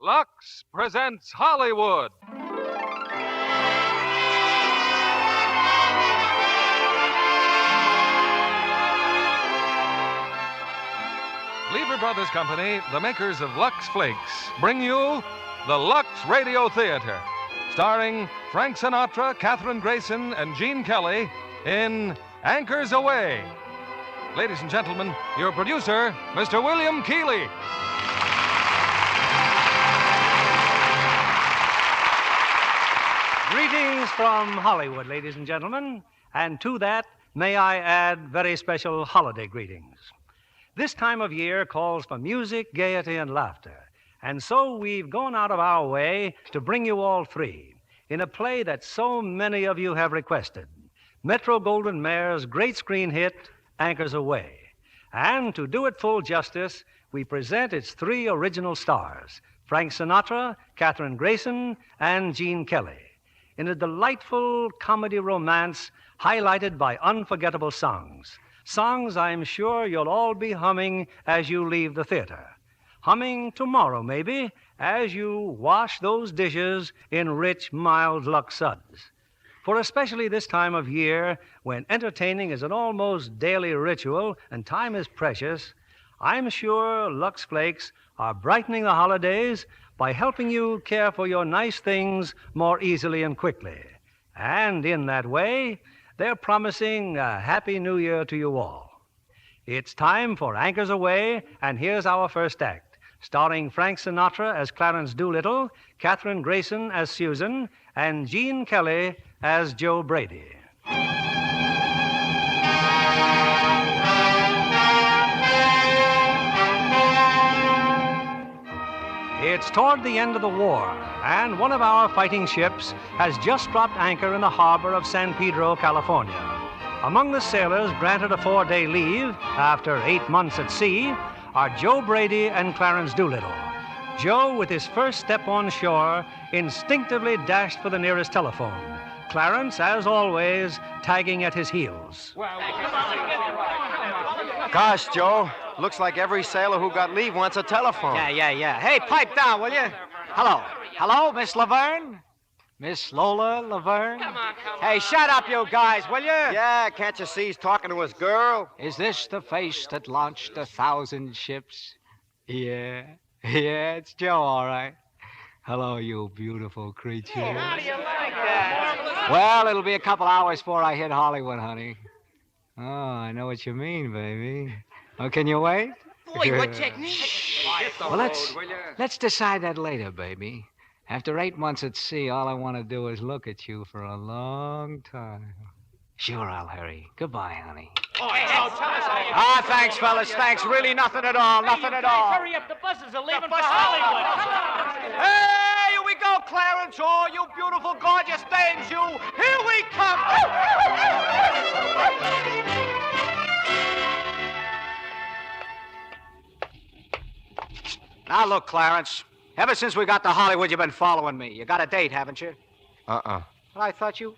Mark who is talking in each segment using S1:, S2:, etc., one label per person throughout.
S1: Lux presents Hollywood. Lever Brothers Company, the makers of Lux Flakes, bring you the Lux Radio Theater, starring Frank Sinatra, Katherine Grayson, and Gene Kelly in Anchors Aweigh. Ladies and gentlemen, your producer, Mr. William Keighley.
S2: Greetings from Hollywood, ladies and gentlemen, and to that, may I add very special holiday greetings. This time of year calls for music, gaiety, and laughter, and so we've gone out of our way to bring you all three in a play that so many of you have requested, Metro-Goldwyn-Mayer's great screen hit, Anchors Aweigh. And to do it full justice, we present its three original stars, Frank Sinatra, Katherine Grayson, and Gene Kelly, in a delightful comedy romance highlighted by unforgettable songs. Songs I'm sure you'll all be humming as you leave the theater. Humming tomorrow, maybe, as you wash those dishes in rich, mild Lux suds. For especially this time of year, when entertaining is an almost daily ritual and time is precious, I'm sure Lux Flakes are brightening the holidays by helping you care for your nice things more easily and quickly. And in that way, they're promising a Happy New Year to you all. It's time for Anchors Aweigh, and here's our first act, starring Frank Sinatra as Clarence Doolittle, Katherine Grayson as Susan, and Gene Kelly as Joe Brady. It's toward the end of the war, and one of our fighting ships has just dropped anchor in the harbor of San Pedro, California. Among the sailors granted a 4-day leave after 8 months at sea are Joe Brady and Clarence Doolittle. Joe, with his first step on shore, instinctively dashed for the nearest telephone. Clarence, as always, tagging at his heels.
S3: Gosh, Joe, looks like every sailor who got leave wants a telephone.
S4: Yeah. Hey, pipe down, will you? Hello, Miss Laverne? Miss Lola Laverne?
S5: Come on.
S4: Hey, shut up, you guys, will you?
S3: Yeah, can't you see he's talking to his girl?
S4: Is this the face that launched 1,000 ships? Yeah, it's Joe, all right. Hello, you beautiful creature.
S5: How do you like that?
S4: Well, it'll be a couple hours before I hit Hollywood, honey. Oh, I know what you mean, baby. Oh, can you wait?
S5: Boy, what technique?
S4: Well, let's decide that later, baby. After 8 months at sea, all I want to do is look at you for a long time. Sure, I'll hurry. Goodbye, honey. Thanks, fellas. Thanks. Really nothing at all. Nothing at all.
S5: Hurry up, the buses are leaving for Hollywood.
S4: Hey, here we go, Clarence. Oh, you beautiful, gorgeous dames, you. Here we come. Now, look, Clarence. Ever since we got to Hollywood, you've been following me. You got a date, haven't you?
S3: Uh-uh.
S4: Well, I thought you...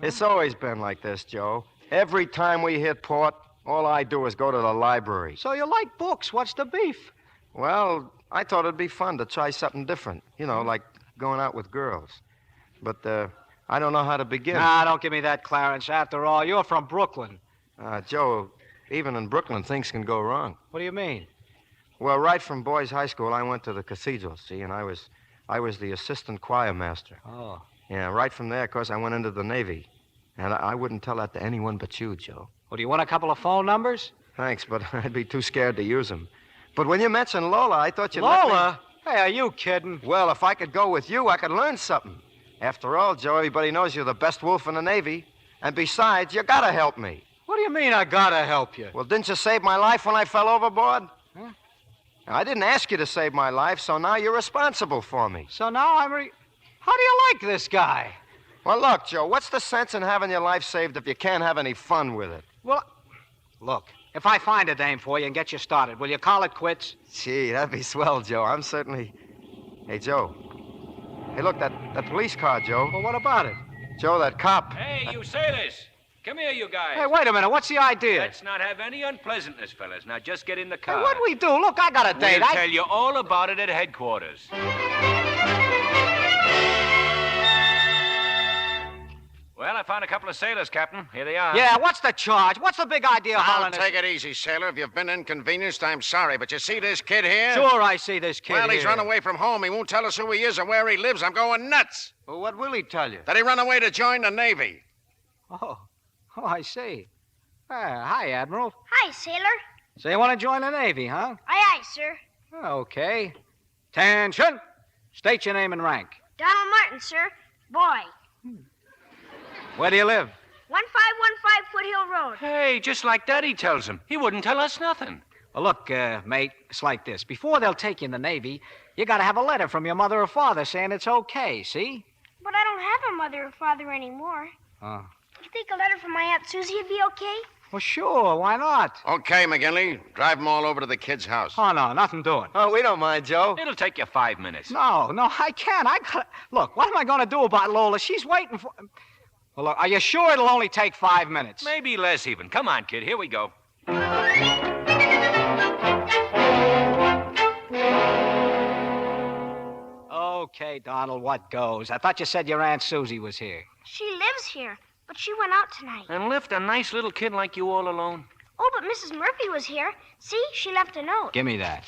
S3: It's always been like this, Joe. Every time we hit port, all I do is go to the library.
S4: So you like books. What's the beef?
S3: Well, I thought it'd be fun to try something different. You know, like going out with girls. But, I don't know how to begin.
S4: Nah, don't give me that, Clarence. After all, you're from Brooklyn.
S3: Joe, even in Brooklyn, things can go wrong.
S4: What do you mean?
S3: Well, right from boys' high school, I went to the cathedral, see, and I was the assistant choir master.
S4: Oh.
S3: Yeah, right from there, of course, I went into the Navy. And I wouldn't tell that to anyone but you, Joe.
S4: Well, do you want a couple of phone numbers?
S3: Thanks, but I'd be too scared to use them. But when you mentioned Lola, I thought you'd
S4: Lola? Hey, are you kidding?
S3: Well, if I could go with you, I could learn something. After all, Joe, everybody knows you're the best wolf in the Navy. And besides, you gotta help me.
S4: What do you mean I gotta help you?
S3: Well, didn't you save my life when I fell overboard?
S4: Huh?
S3: I didn't ask you to save my life, so now you're responsible for me.
S4: So now How do you like this guy?
S3: Well, look, Joe, what's the sense in having your life saved if you can't have any fun with it?
S4: Well, look, if I find a dame for you and get you started, will you call it quits?
S3: Gee, that'd be swell, Joe. I'm certainly... Hey, Joe. Hey, look, that police car, Joe.
S4: Well, what about it?
S3: Joe, that cop.
S6: Hey, you sailors. Come here, you guys.
S4: Hey, wait a minute. What's the idea?
S6: Let's not have any unpleasantness, fellas. Now, just get in the car.
S4: Hey, what do we do? Look, I got a date.
S6: We'll tell you all about it at headquarters. Well, I found a couple of sailors, Captain. Here they are.
S4: Yeah, what's the charge? What's the big idea, Holland?
S7: Take it easy, sailor. If you've been inconvenienced, I'm sorry. But you see this kid here?
S4: Sure, I see this kid
S7: Well, he's
S4: here.
S7: run away from home. He won't tell us who he is or where he lives. I'm going nuts.
S3: Well, what will he tell you?
S7: That he run away to join the Navy.
S4: Oh, I see. Hi, Admiral.
S8: Hi, sailor.
S4: So you want to join the Navy, huh?
S8: Aye, aye, sir.
S4: Okay. Attention. State your name and rank.
S8: Donald Martin, sir. Boy.
S4: Where do you live?
S8: 1515 Foothill Road.
S6: Hey, just like Daddy tells him. He wouldn't tell us nothing.
S4: Well, look, mate, it's like this. Before they'll take you in the Navy, you got to have a letter from your mother or father saying it's okay, see?
S8: But I don't have a mother or father anymore.
S4: Oh.
S8: You think a letter from my Aunt Susie would be okay?
S4: Well, sure. Why not?
S7: Okay, McGinley. Drive them all over to the kid's house.
S4: Oh, no, nothing doing.
S3: Oh, we don't mind, Joe.
S6: It'll take you 5 minutes.
S4: No, I can't. Look, what am I going to do about Lola? She's waiting for... Well, look, are you sure it'll only take 5 minutes?
S6: Maybe less even. Come on, kid. Here we go.
S4: Okay, Donald, what goes? I thought you said your Aunt Susie was here.
S8: She lives here, but she went out tonight.
S6: And left a nice little kid like you all alone?
S8: Oh, but Mrs. Murphy was here. See, she left a note.
S4: Give me that.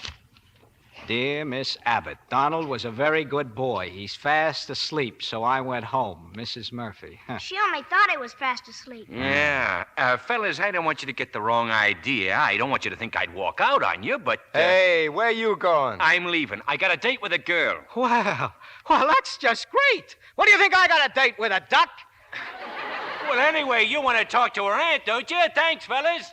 S4: Dear Miss Abbott, Donald was a very good boy. He's fast asleep, so I went home. Mrs. Murphy.
S8: She only thought I was fast asleep.
S6: Yeah. Fellas, I don't want you to get the wrong idea. I don't want you to think I'd walk out on you, but...
S3: Hey, where you going?
S6: I'm leaving. I got a date with a girl.
S4: Well, that's just great. What do you think I got a date with, a duck?
S6: Well, anyway, you want to talk to her aunt, don't you? Thanks, fellas.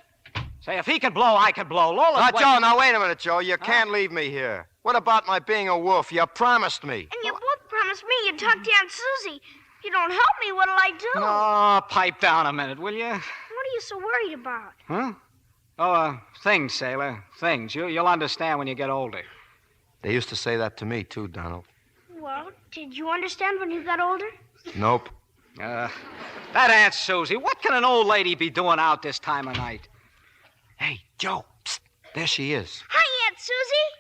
S4: Say, if he can blow, I can blow. Lola.
S3: Now, wait a minute, Joe. You can't leave me here. What about my being a wolf? You promised me.
S8: And you both promised me you'd talk to Aunt Susie. If you don't help me, what'll I do?
S4: Oh, pipe down a minute, will you?
S8: What are you so worried about?
S4: Huh? Oh, things, sailor. Things. You'll understand when you get older.
S3: They used to say that to me, too, Donald.
S8: Well, did you understand when you got older?
S3: Nope.
S4: That Aunt Susie, what can an old lady be doing out this time of night?
S3: Hey, Joe. Psst. There she is.
S8: Hi, Aunt Susie.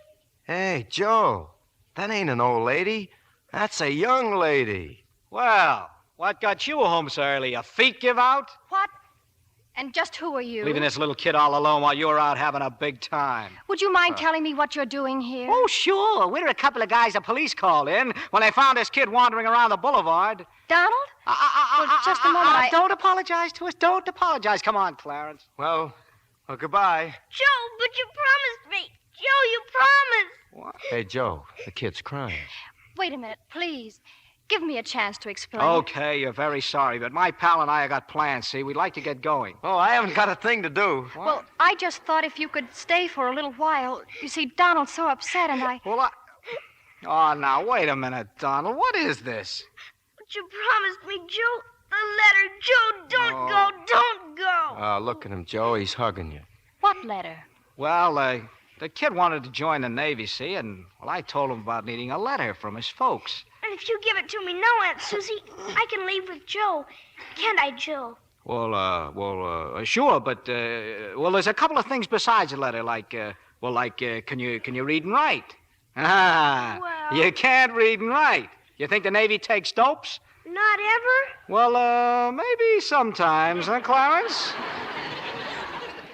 S3: Hey, Joe. That ain't an old lady. That's a young lady.
S4: Well, what got you home so early? A feet give out?
S9: What? And just who are you?
S4: Leaving this little kid all alone while you're out having a big time.
S9: Would you mind telling me what you're doing here?
S4: Oh, sure. We're a couple of guys the police called in when they found this kid wandering around the boulevard.
S9: Donald? Just a moment.
S4: Don't apologize to us. Don't apologize. Come on, Clarence.
S3: Well, goodbye.
S8: Joe, but you promised me. Joe, you promised.
S4: What?
S3: Hey, Joe, the kid's crying.
S9: Wait a minute, please. Give me a chance to explain.
S4: Okay, you're very sorry, but my pal and I have got plans, see? We'd like to get going.
S3: Oh, I haven't got a thing to do.
S4: What?
S9: Well, I just thought if you could stay for a little while. You see, Donald's so upset, and I...
S4: Well, Oh, now, wait a minute, Donald. What is this?
S8: But you promised me, Joe. The letter. Joe, don't go. Don't go.
S3: Look at him, Joe. He's hugging you.
S9: What letter?
S4: Well, the kid wanted to join the Navy, see? And, well, I told him about needing a letter from his folks.
S8: And if you give it to me now, Aunt Susie, I can leave with Joe. Can't I, Joe?
S4: Well, sure, but, well, there's a couple of things besides the letter, like, can you read and write?
S8: Well...
S4: You can't read and write. You think the Navy takes dopes?
S8: Not ever?
S4: Well, maybe sometimes, huh, Clarence?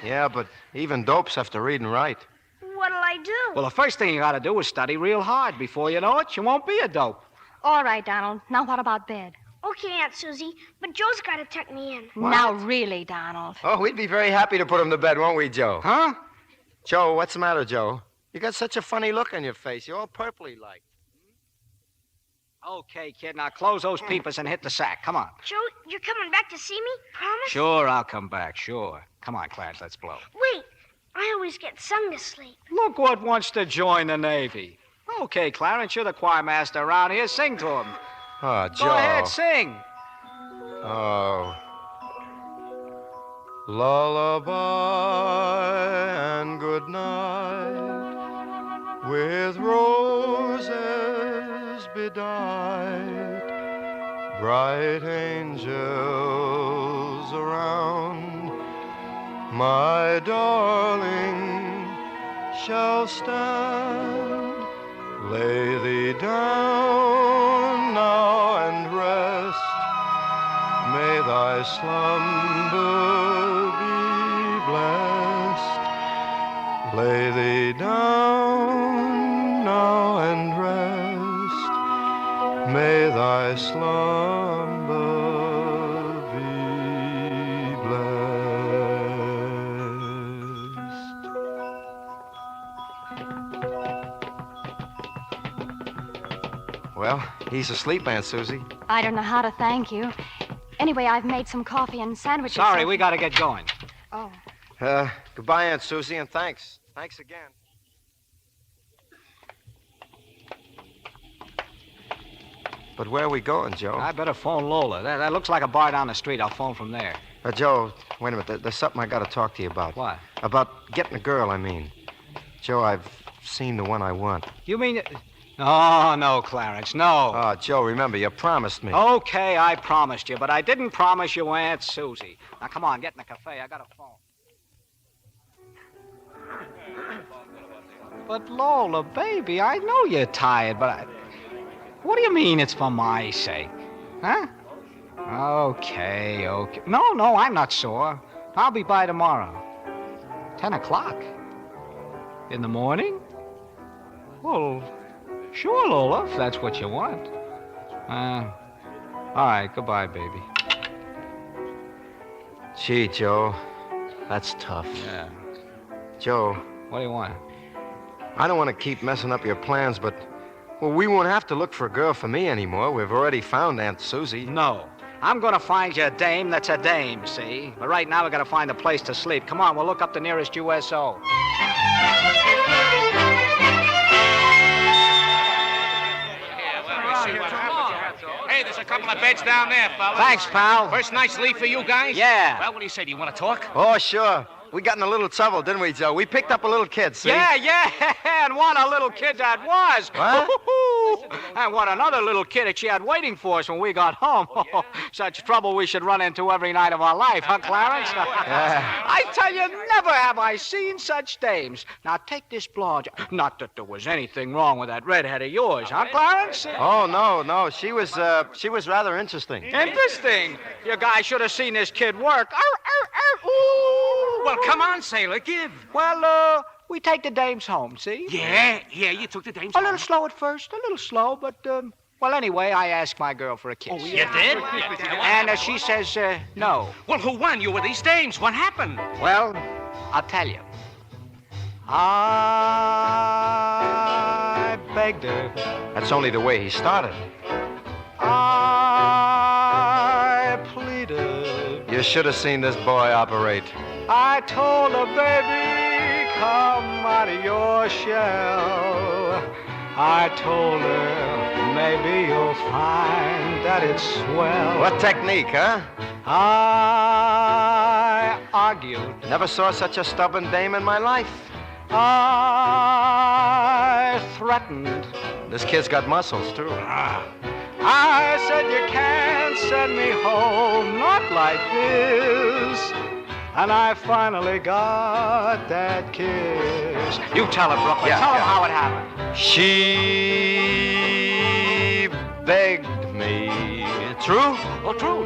S3: Yeah, but even dopes have to read and write.
S8: What'll I do?
S4: Well, the first thing you gotta do is study real hard. Before you know it, you won't be a dope.
S9: All right, Donald. Now what about bed?
S8: Okay, Aunt Susie, but Joe's got to tuck me in.
S3: What?
S9: Now, really, Donald.
S3: Oh, we'd be very happy to put him to bed, won't we, Joe?
S4: Huh?
S3: Joe, what's the matter, Joe? You got such a funny look on your face. You're all purpley like.
S4: Okay, kid, now close those peepers and hit the sack. Come on.
S8: Joe, you're coming back to see me? Promise?
S4: Sure, I'll come back, sure. Come on, Clarence, let's blow.
S8: Wait, I always get sung to sleep.
S4: Look what wants to join the Navy. Okay, Clarence, you're the choir master around here. Sing to him.
S3: Oh, Joe.
S4: Go ahead, sing.
S3: Oh. Lullaby and good night, with roses bedight, bright angels around, my darling shall stand. Lay thee down now and rest. May thy slumber be blessed. Lay thee down now and rest. May thy slumber be blessed. Well, he's asleep, Aunt Susie.
S9: I don't know how to thank you. Anyway, I've made some coffee and sandwiches.
S4: Sorry, we got to get going.
S9: Oh.
S3: Goodbye, Aunt Susie, and thanks. Thanks again. But where are we going, Joe?
S4: I better phone Lola. That looks like a bar down the street. I'll phone from there.
S3: Joe, wait a minute. There's something I got to talk to you about.
S4: What?
S3: About getting a girl, I mean. Joe, I've seen the one I want.
S4: You mean... Oh, no, Clarence, no.
S3: Oh, Joe, remember, you promised me.
S4: Okay, I promised you, but I didn't promise you Aunt Susie. Now, come on, get in the cafe. I got a phone. But, Lola, baby, I know you're tired, but what do you mean it's for my sake? Huh? Okay. No, I'm not sore. I'll be by tomorrow. 10 o'clock? In the morning? Well, sure, Lola, if that's what you want. All right, goodbye, baby.
S3: Gee, Joe, that's tough.
S4: Yeah.
S3: Joe.
S4: What do you want?
S3: I don't want to keep messing up your plans, but, well, we won't have to look for a girl for me anymore. We've already found Aunt Susie.
S4: No. I'm going to find you a dame that's a dame, see? But right now, we got to find a place to sleep. Come on, we'll look up the nearest USO.
S6: Hey, there's a couple of beds down there, fella.
S4: Thanks, pal.
S6: First night's sleep for you guys?
S4: Yeah.
S6: Well, what do you say? Do you want to talk?
S3: Oh, sure. We got in a little trouble, didn't we, Joe? We picked up a little kid, see?
S4: Yeah, and what a little kid that was.
S3: What?
S4: And what another little kid that she had waiting for us when we got home. Such trouble we should run into every night of our life, huh, Clarence? I tell you, never have I seen such dames. Now, take this blonde. Not that there was anything wrong with that redhead of yours, huh, Clarence?
S3: Oh, no. She was rather interesting.
S4: Interesting. You guys should have seen this kid work. Ooh.
S6: Well, come on, sailor, give.
S4: Well, we take the dames home, see?
S6: Yeah, you took the dames
S4: A little slow at first, but, well, anyway, I asked my girl for a kiss.
S6: Oh, you did?
S4: And she says, no.
S6: Well, who won? You were these dames. What happened?
S4: Well, I'll tell you. I begged her.
S3: That's only the way he started.
S4: I pleaded.
S3: You should have seen this boy operate.
S4: I told her, baby, come out of your shell. I told her, maybe you'll find that it's swell.
S3: What technique, huh?
S4: I argued.
S3: Never saw such a stubborn dame in my life.
S4: I threatened.
S3: This kid's got muscles, too.
S4: I said, you can't send me home, not like this. And I finally got that kiss. You tell her, Brooklyn. Tell her how it happened.
S3: She begged me. True?
S4: Oh, true.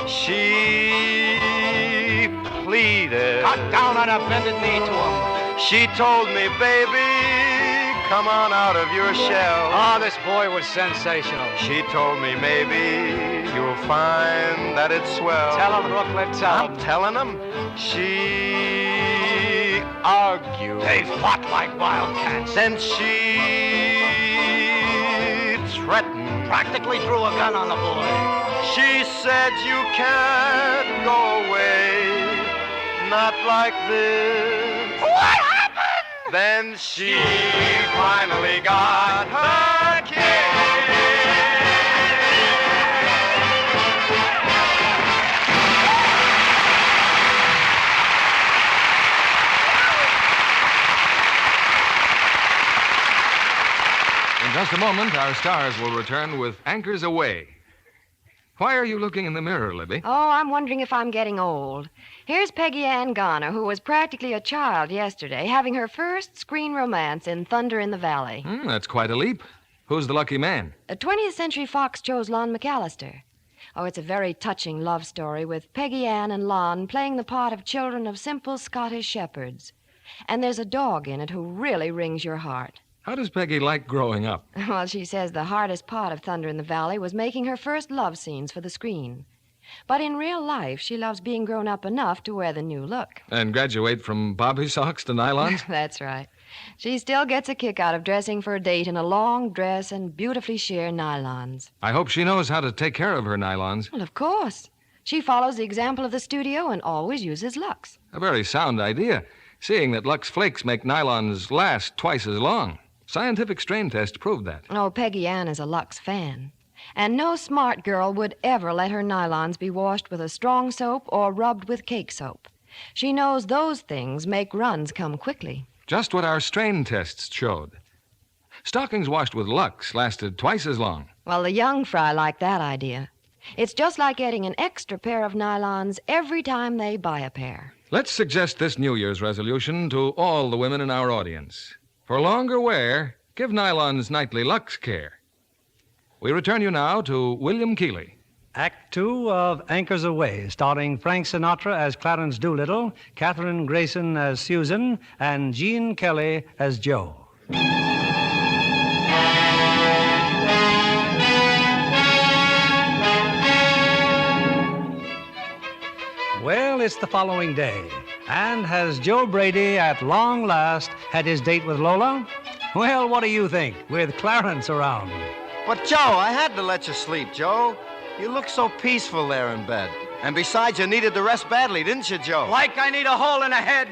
S3: She pleaded.
S4: Got down on a bended knee to him.
S3: She told me, baby, come on out of your shell.
S4: Oh, this boy was sensational.
S3: She told me, maybe you'll find that it's swell.
S4: Tell him, Brooklyn, tell him.
S3: I'm telling him. She argued.
S4: They fought like wildcats.
S3: Then she threatened.
S4: Practically threw a gun on the boy.
S3: She said, you can't go away, not like this.
S4: What happened?
S3: Then she finally got her kiss.
S1: In just a moment, our stars will return with Anchors Aweigh. Why are you looking in the mirror, Libby?
S10: Oh, I'm wondering if I'm getting old. Here's Peggy Ann Garner, who was practically a child yesterday, having her first screen romance in Thunder in the Valley.
S1: That's quite a leap. Who's the lucky man?
S10: A 20th Century Fox chose Lon McAllister. Oh, it's a very touching love story with Peggy Ann and Lon playing the part of children of simple Scottish shepherds. And there's a dog in it who really wrings your heart.
S1: How does Peggy like growing up?
S10: Well, she says the hardest part of Thunder in the Valley was making her first love scenes for the screen. But in real life, she loves being grown up enough to wear the new look.
S1: And graduate from bobby socks to nylons?
S10: That's right. She still gets a kick out of dressing for a date in a long dress and beautifully sheer nylons.
S1: I hope she knows how to take care of her nylons.
S10: Well, of course. She follows the example of the studio and always uses Lux.
S1: A very sound idea, seeing that Lux Flakes make nylons last twice as long. Scientific strain tests proved that.
S10: Oh, Peggy Ann is a Lux fan. And no smart girl would ever let her nylons be washed with a strong soap or rubbed with cake soap. She knows those things make runs come quickly.
S1: Just what our strain tests showed. Stockings washed with Lux lasted twice as long.
S10: Well, the young fry like that idea. It's just like getting an extra pair of nylons every time they buy a pair.
S1: Let's suggest this New Year's resolution to all the women in our audience. For longer wear, give nylons nightly Lux care. We return you now to William Keighley.
S2: Act 2 of Anchors Aweigh, starring Frank Sinatra as Clarence Doolittle, Katherine Grayson as Susan, and Gene Kelly as Joe. Well, it's the following day. And has Joe Brady at long last had his date with Lola? Well, what do you think, with Clarence around?
S3: But, Joe, I had to let you sleep, Joe. You look so peaceful there in bed. And besides, you needed the rest badly, didn't you, Joe?
S5: Like I need a hole in the head.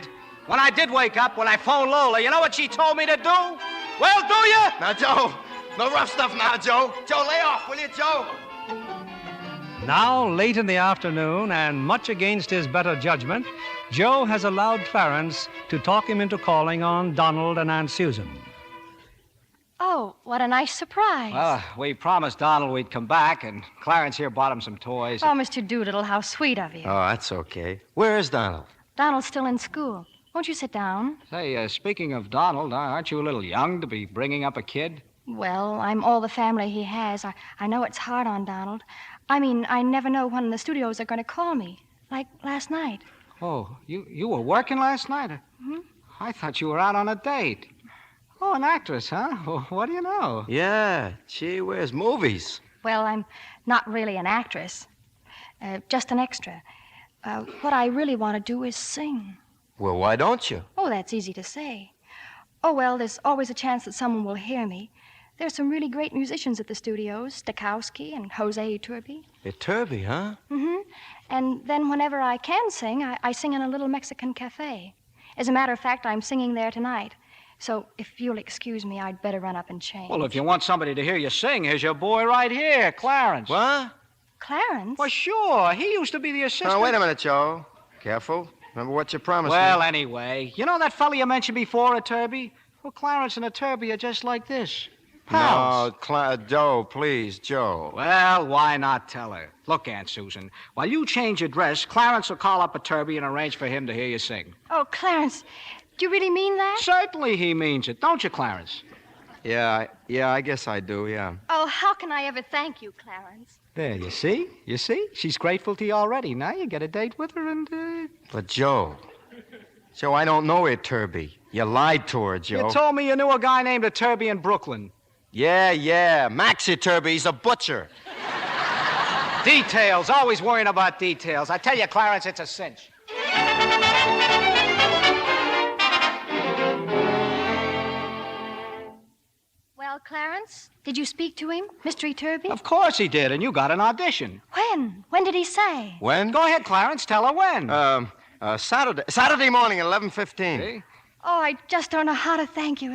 S5: When I did wake up, when I phoned Lola, you know what she told me to do? Well, do you?
S3: Now, Joe, no rough stuff now, Joe. Joe, lay off, will you, Joe?
S2: Now, late in the afternoon, and much against his better judgment, Joe has allowed Clarence to talk him into calling on Donald and Aunt Susan.
S9: Oh, what a nice surprise.
S4: Well, we promised Donald we'd come back, and Clarence here bought him some toys.
S9: Oh, Mr. Doolittle, how sweet of you.
S3: Oh, that's okay. Where is Donald?
S9: Donald's still in school. Won't you sit down?
S4: Say, speaking of Donald, aren't you a little young to be bringing up a kid?
S9: Well, I'm all the family he has. I know it's hard on Donald. I mean, I never know when the studios are going to call me. Like last night.
S4: Oh, you were working last night?
S9: Mm-hmm.
S4: I thought you were out on a date. Oh, an actress, huh? Well, what do you know?
S3: Yeah, she wears movies.
S9: Well, I'm not really an actress. Just an extra. What I really want to do is sing.
S3: Well, why don't you?
S9: Oh, that's easy to say. Oh, well, there's always a chance that someone will hear me. There's some really great musicians at the studios, Stokowski and José Iturbi.
S3: Iturbi, huh?
S9: Mm-hmm. And then whenever I can sing, I sing in a little Mexican cafe. As a matter of fact, I'm singing there tonight. So if you'll excuse me, I'd better run up and change.
S4: Well, if you want somebody to hear you sing, here's your boy right here, Clarence.
S3: What?
S9: Clarence?
S4: Well, sure. He used to be the assistant.
S3: Now, wait a minute, Joe. Careful. Remember what you promised me.
S4: Well, anyway, you know that fella you mentioned before, Iturbi? Well, Clarence and Iturbi are just like this. Pals.
S3: No, Joe, please, Joe.
S4: Well, why not tell her? Look, Aunt Susan, while you change your dress, Clarence will call up Iturbi and arrange for him to hear you sing.
S9: Oh, Clarence, do you really mean that?
S4: Certainly he means it, don't you, Clarence?
S3: Yeah, I guess I do, yeah.
S9: Oh, how can I ever thank you, Clarence?
S4: There, you see? She's grateful to you already. Now you get a date with her and,
S3: But, Joe, I don't know Iturbi. You lied to her, Joe.
S4: You told me you knew a guy named Iturbi in Brooklyn.
S3: Yeah, Max Iturbi, he's a butcher.
S4: Details, always worrying about details. I tell you, Clarence, it's a cinch.
S9: Well, Clarence, did you speak to him, Mr. Iturbi?
S4: Of course he did, and you got an audition.
S9: When? When did he say?
S3: When?
S4: Go ahead, Clarence, tell her when.
S3: Saturday morning at 11:15.
S4: See?
S9: Oh, I just don't know how to thank you.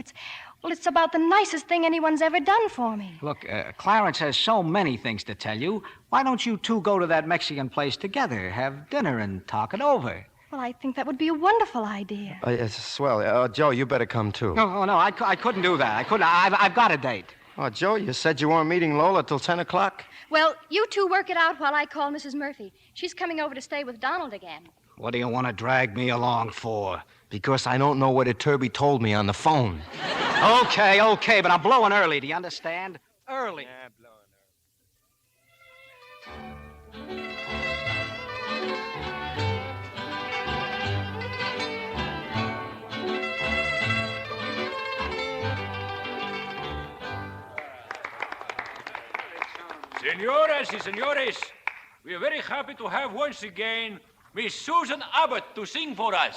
S9: It's about the nicest thing anyone's ever done for me.
S4: Look, Clarence has so many things to tell you. Why don't you two go to that Mexican place together, have dinner, and talk it over?
S9: Well, I think that would be a wonderful idea.
S3: It's swell. Joe, you better come, too.
S4: No, I couldn't do that. I've got a date.
S3: Oh, Joe, you said you weren't meeting Lola till 10 o'clock?
S9: Well, you two work it out while I call Mrs. Murphy. She's coming over to stay with Donald again.
S5: What do you want to drag me along for?
S3: Because I don't know what Iturbi told me on the phone.
S5: Okay, but I'm blowing early, do you understand? Early.
S6: Yeah, blowing
S11: Señoras y señores, we are very happy to have once again Miss Susan Abbott to sing for us.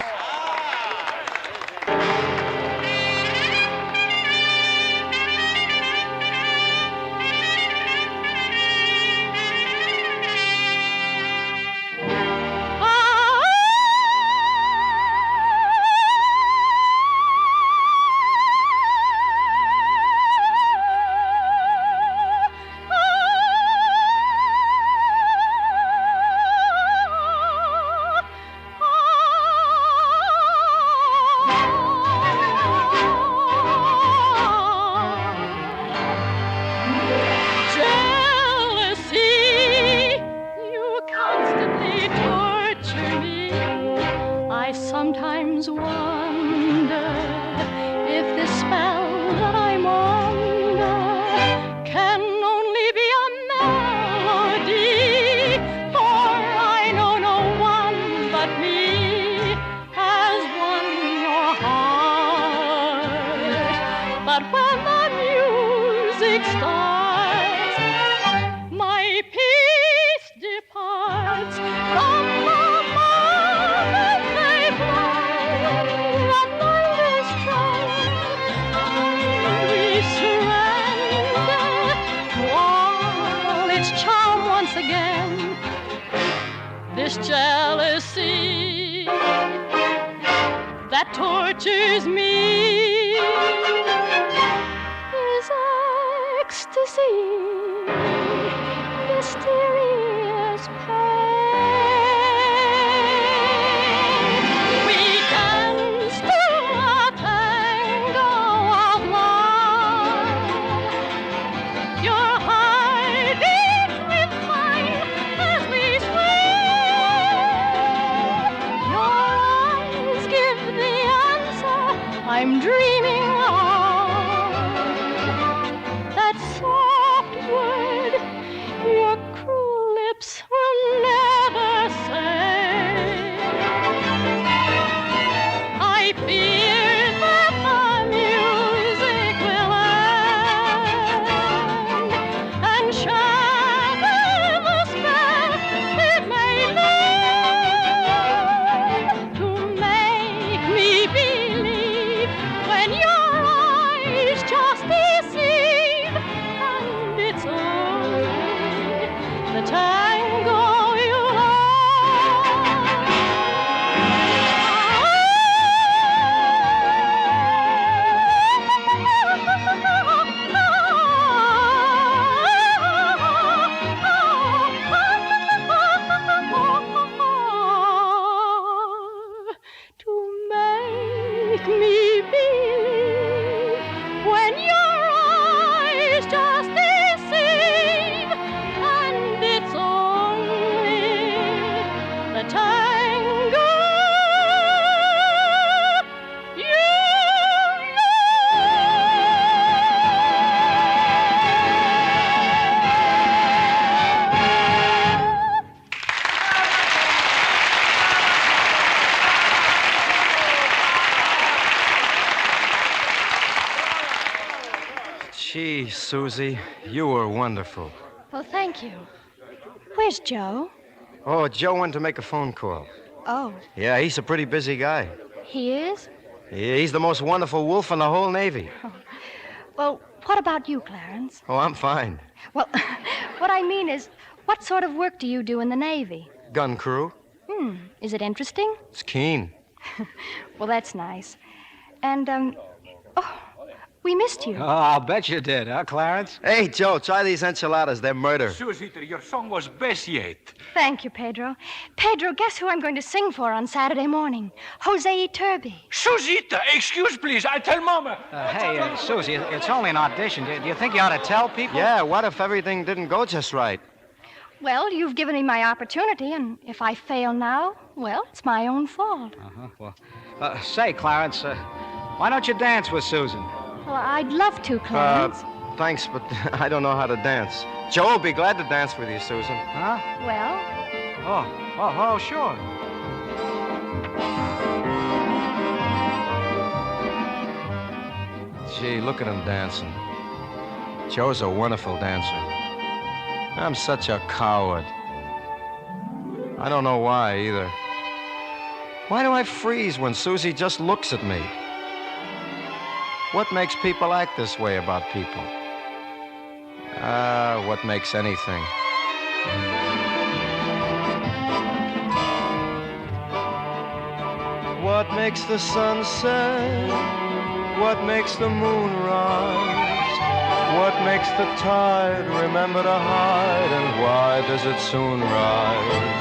S12: Jealousy that tortures me is ecstasy, mysterious pain. We dance to a tango of love. Your heart beats with mine as we I'm dreaming of that soft word your cruel lips will never say. I fear that the music will end and shatter the spell it may leave to make me believe when your eyes just deceive, and it's only the tango you to make me believe when your eyes just deceive, and it's only the tango you
S3: Gee, Susie, you were wonderful.
S9: Well, thank you. Where's Joe?
S3: Oh, Joe went to make a phone call.
S9: Oh,
S3: Yeah, he's a pretty busy guy.
S9: he is?
S3: Yeah, he's the most wonderful wolf in the whole Navy.
S9: Well, what about you, Clarence?
S3: Oh, I'm fine.
S9: Well, what I mean is, what sort of work do you do in the Navy?
S3: Gun crew.
S9: Is it interesting?
S3: It's keen.
S9: Well, that's nice. And, We missed you.
S4: Oh, I'll bet you did, huh, Clarence?
S3: Hey, Joe, try these enchiladas. They're murder.
S11: Susie, your song was best yet.
S9: Thank you, Pedro. Pedro, guess who I'm going to sing for on Saturday morning? José Iturbi.
S11: Susita, excuse, please. I'll tell Mama.
S4: Hey, Susie, it's only an audition. Do you think you ought to tell people?
S3: Yeah, what if everything didn't go just right?
S9: Well, you've given me my opportunity, and if I fail now, well, it's my own fault.
S4: Well, say, Clarence, why don't you dance with Susan?
S9: Well, I'd love to, Clarence.
S3: Thanks, but I don't know how to dance. Joe will be glad to dance with you, Susan.
S4: Huh?
S9: Well?
S4: Oh, sure.
S3: Gee, look at him dancing. Joe's a wonderful dancer. I'm such a coward. I don't know why, either. Why do I freeze when Susie just looks at me? What makes people act this way about people? What makes anything? What makes the sun set? What makes the moon rise? What makes the tide remember to hide? And why does it soon rise?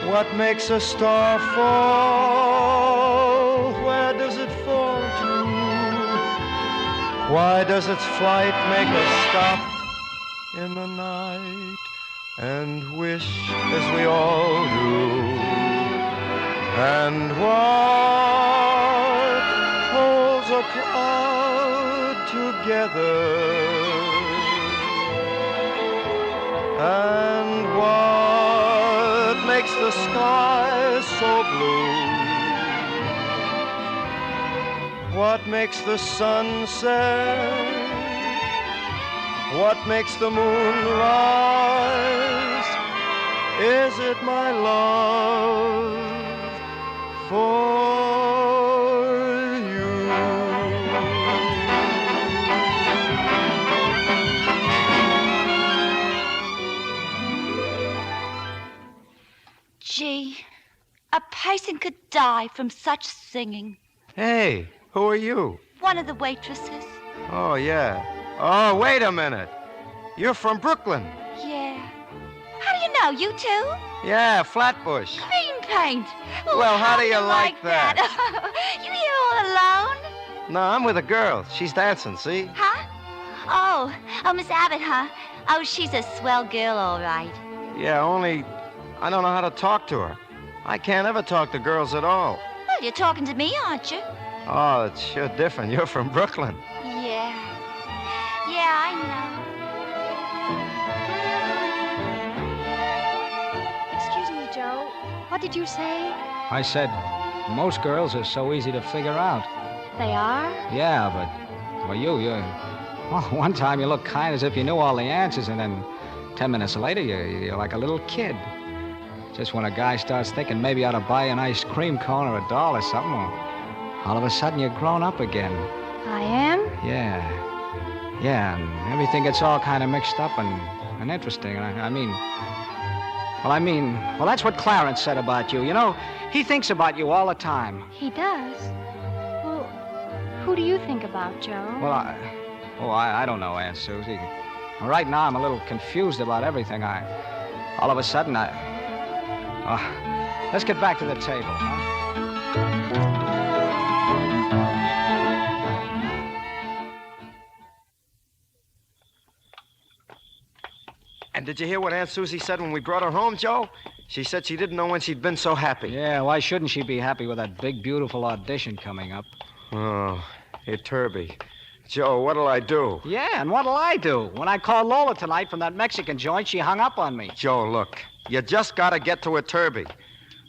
S3: What makes a star fall? Where does it fall to? Why does its flight make us stop in the night and wish as we all do? And what holds a cloud together? And what makes the sky so blue? What makes the sun set? What makes the moon rise? Is it my love for you?
S13: Gee, a person could die from such singing.
S3: Hey, who are you?
S13: One of the waitresses.
S3: Oh, yeah. Oh, wait a minute. You're from Brooklyn.
S13: Yeah. How do you know? You too?
S3: Yeah, Flatbush.
S13: Green paint.
S3: Well, how do you like that?
S13: You here all alone?
S3: No, I'm with a girl. She's dancing, see?
S13: Huh? Oh, Miss Abbott, huh? Oh, she's a swell girl, all right.
S3: Yeah, only I don't know how to talk to her. I can't ever talk to girls at all.
S13: Well, you're talking to me, aren't you?
S3: Oh, it's sure different. You're from Brooklyn.
S13: Yeah. Yeah, I
S9: know. Excuse me, Joe. What did you say?
S4: I said, most girls are so easy to figure out.
S9: They are?
S4: Yeah, but, well, you're... Well, one time you looked kind as if you knew all the answers, and then 10 minutes later, you're like a little kid. Just when a guy starts thinking maybe I ought to buy an ice cream cone or a doll or something, all of a sudden you're grown up again.
S9: I am?
S4: Yeah, and everything gets all kind of mixed up and interesting. Well, that's what Clarence said about you. You know, he thinks about you all the time.
S9: He does? Well, who do you think about, Joe?
S4: Well, I don't know, Aunt Susie. Right now, I'm a little confused about everything. All of a sudden, let's get back to the table, huh?
S3: And did you hear what Aunt Susie said when we brought her home, Joe? She said she didn't know when she'd been so happy.
S4: Yeah, why shouldn't she be happy with that big, beautiful audition coming up?
S3: Oh, Iturbi. Joe, what'll I do?
S4: Yeah, and what'll I do? When I called Lola tonight from that Mexican joint, she hung up on me.
S3: Joe, look, you just gotta get to Iturbi.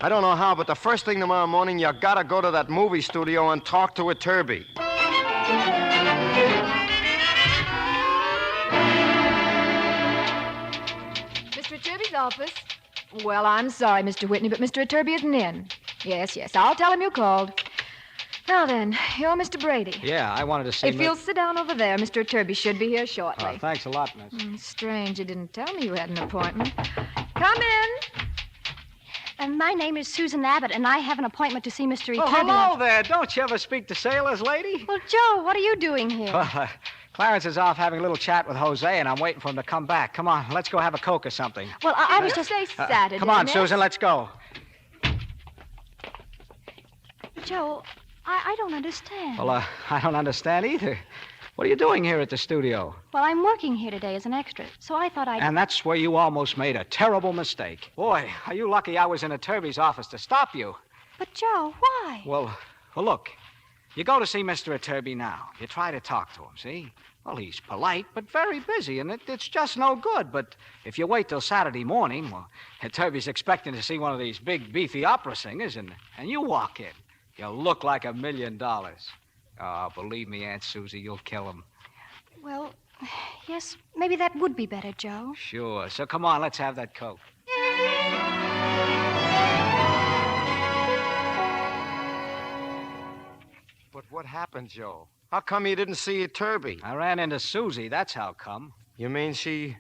S3: I don't know how, but the first thing tomorrow morning, you gotta go to that movie studio and talk to Iturbi.
S14: Mr. Iturbi's office. Well, I'm sorry, Mr. Whitney, but Mr. Iturbi isn't in. Yes, I'll tell him you called. Now then, you're Mr. Brady.
S4: Yeah, I wanted to see...
S14: If you'll sit down over there, Mr. Iturbi should be here shortly.
S4: Thanks a lot, miss.
S14: Strange you didn't tell me you had an appointment. Come in.
S9: My name is Susan Abbott, and I have an appointment to see Mr. Iturbi.
S4: Oh, hello there. Don't you ever speak to sailors, lady?
S9: Well, Joe, what are you doing here?
S4: Clarence is off having a little chat with Jose, and I'm waiting for him to come back. Come on, let's go have a Coke or something.
S9: Well, I was just...
S14: say Saturday,
S4: Come on,
S14: miss.
S4: Susan, let's go.
S9: Joe, I don't understand.
S4: Well, I don't understand either. What are you doing here at the studio?
S9: Well, I'm working here today as an extra, so I thought I'd...
S4: And that's where you almost made a terrible mistake. Boy, are you lucky I was in Iturbi's office to stop you.
S9: But, Joe, why?
S4: Well, look. You go to see Mr. Iturbi now. You try to talk to him, see? Well, he's polite, but very busy, and it's just no good. But if you wait till Saturday morning, well, Iturbi's expecting to see one of these big, beefy opera singers, and you walk in. You'll look like $1 million. Oh, believe me, Aunt Susie, you'll kill him.
S9: Well, yes, maybe that would be better, Joe.
S4: Sure. So come on, let's have that Coke.
S3: But what happened, Joe? How come you didn't see Iturbi?
S4: I ran into Susie, that's how come.
S3: You mean she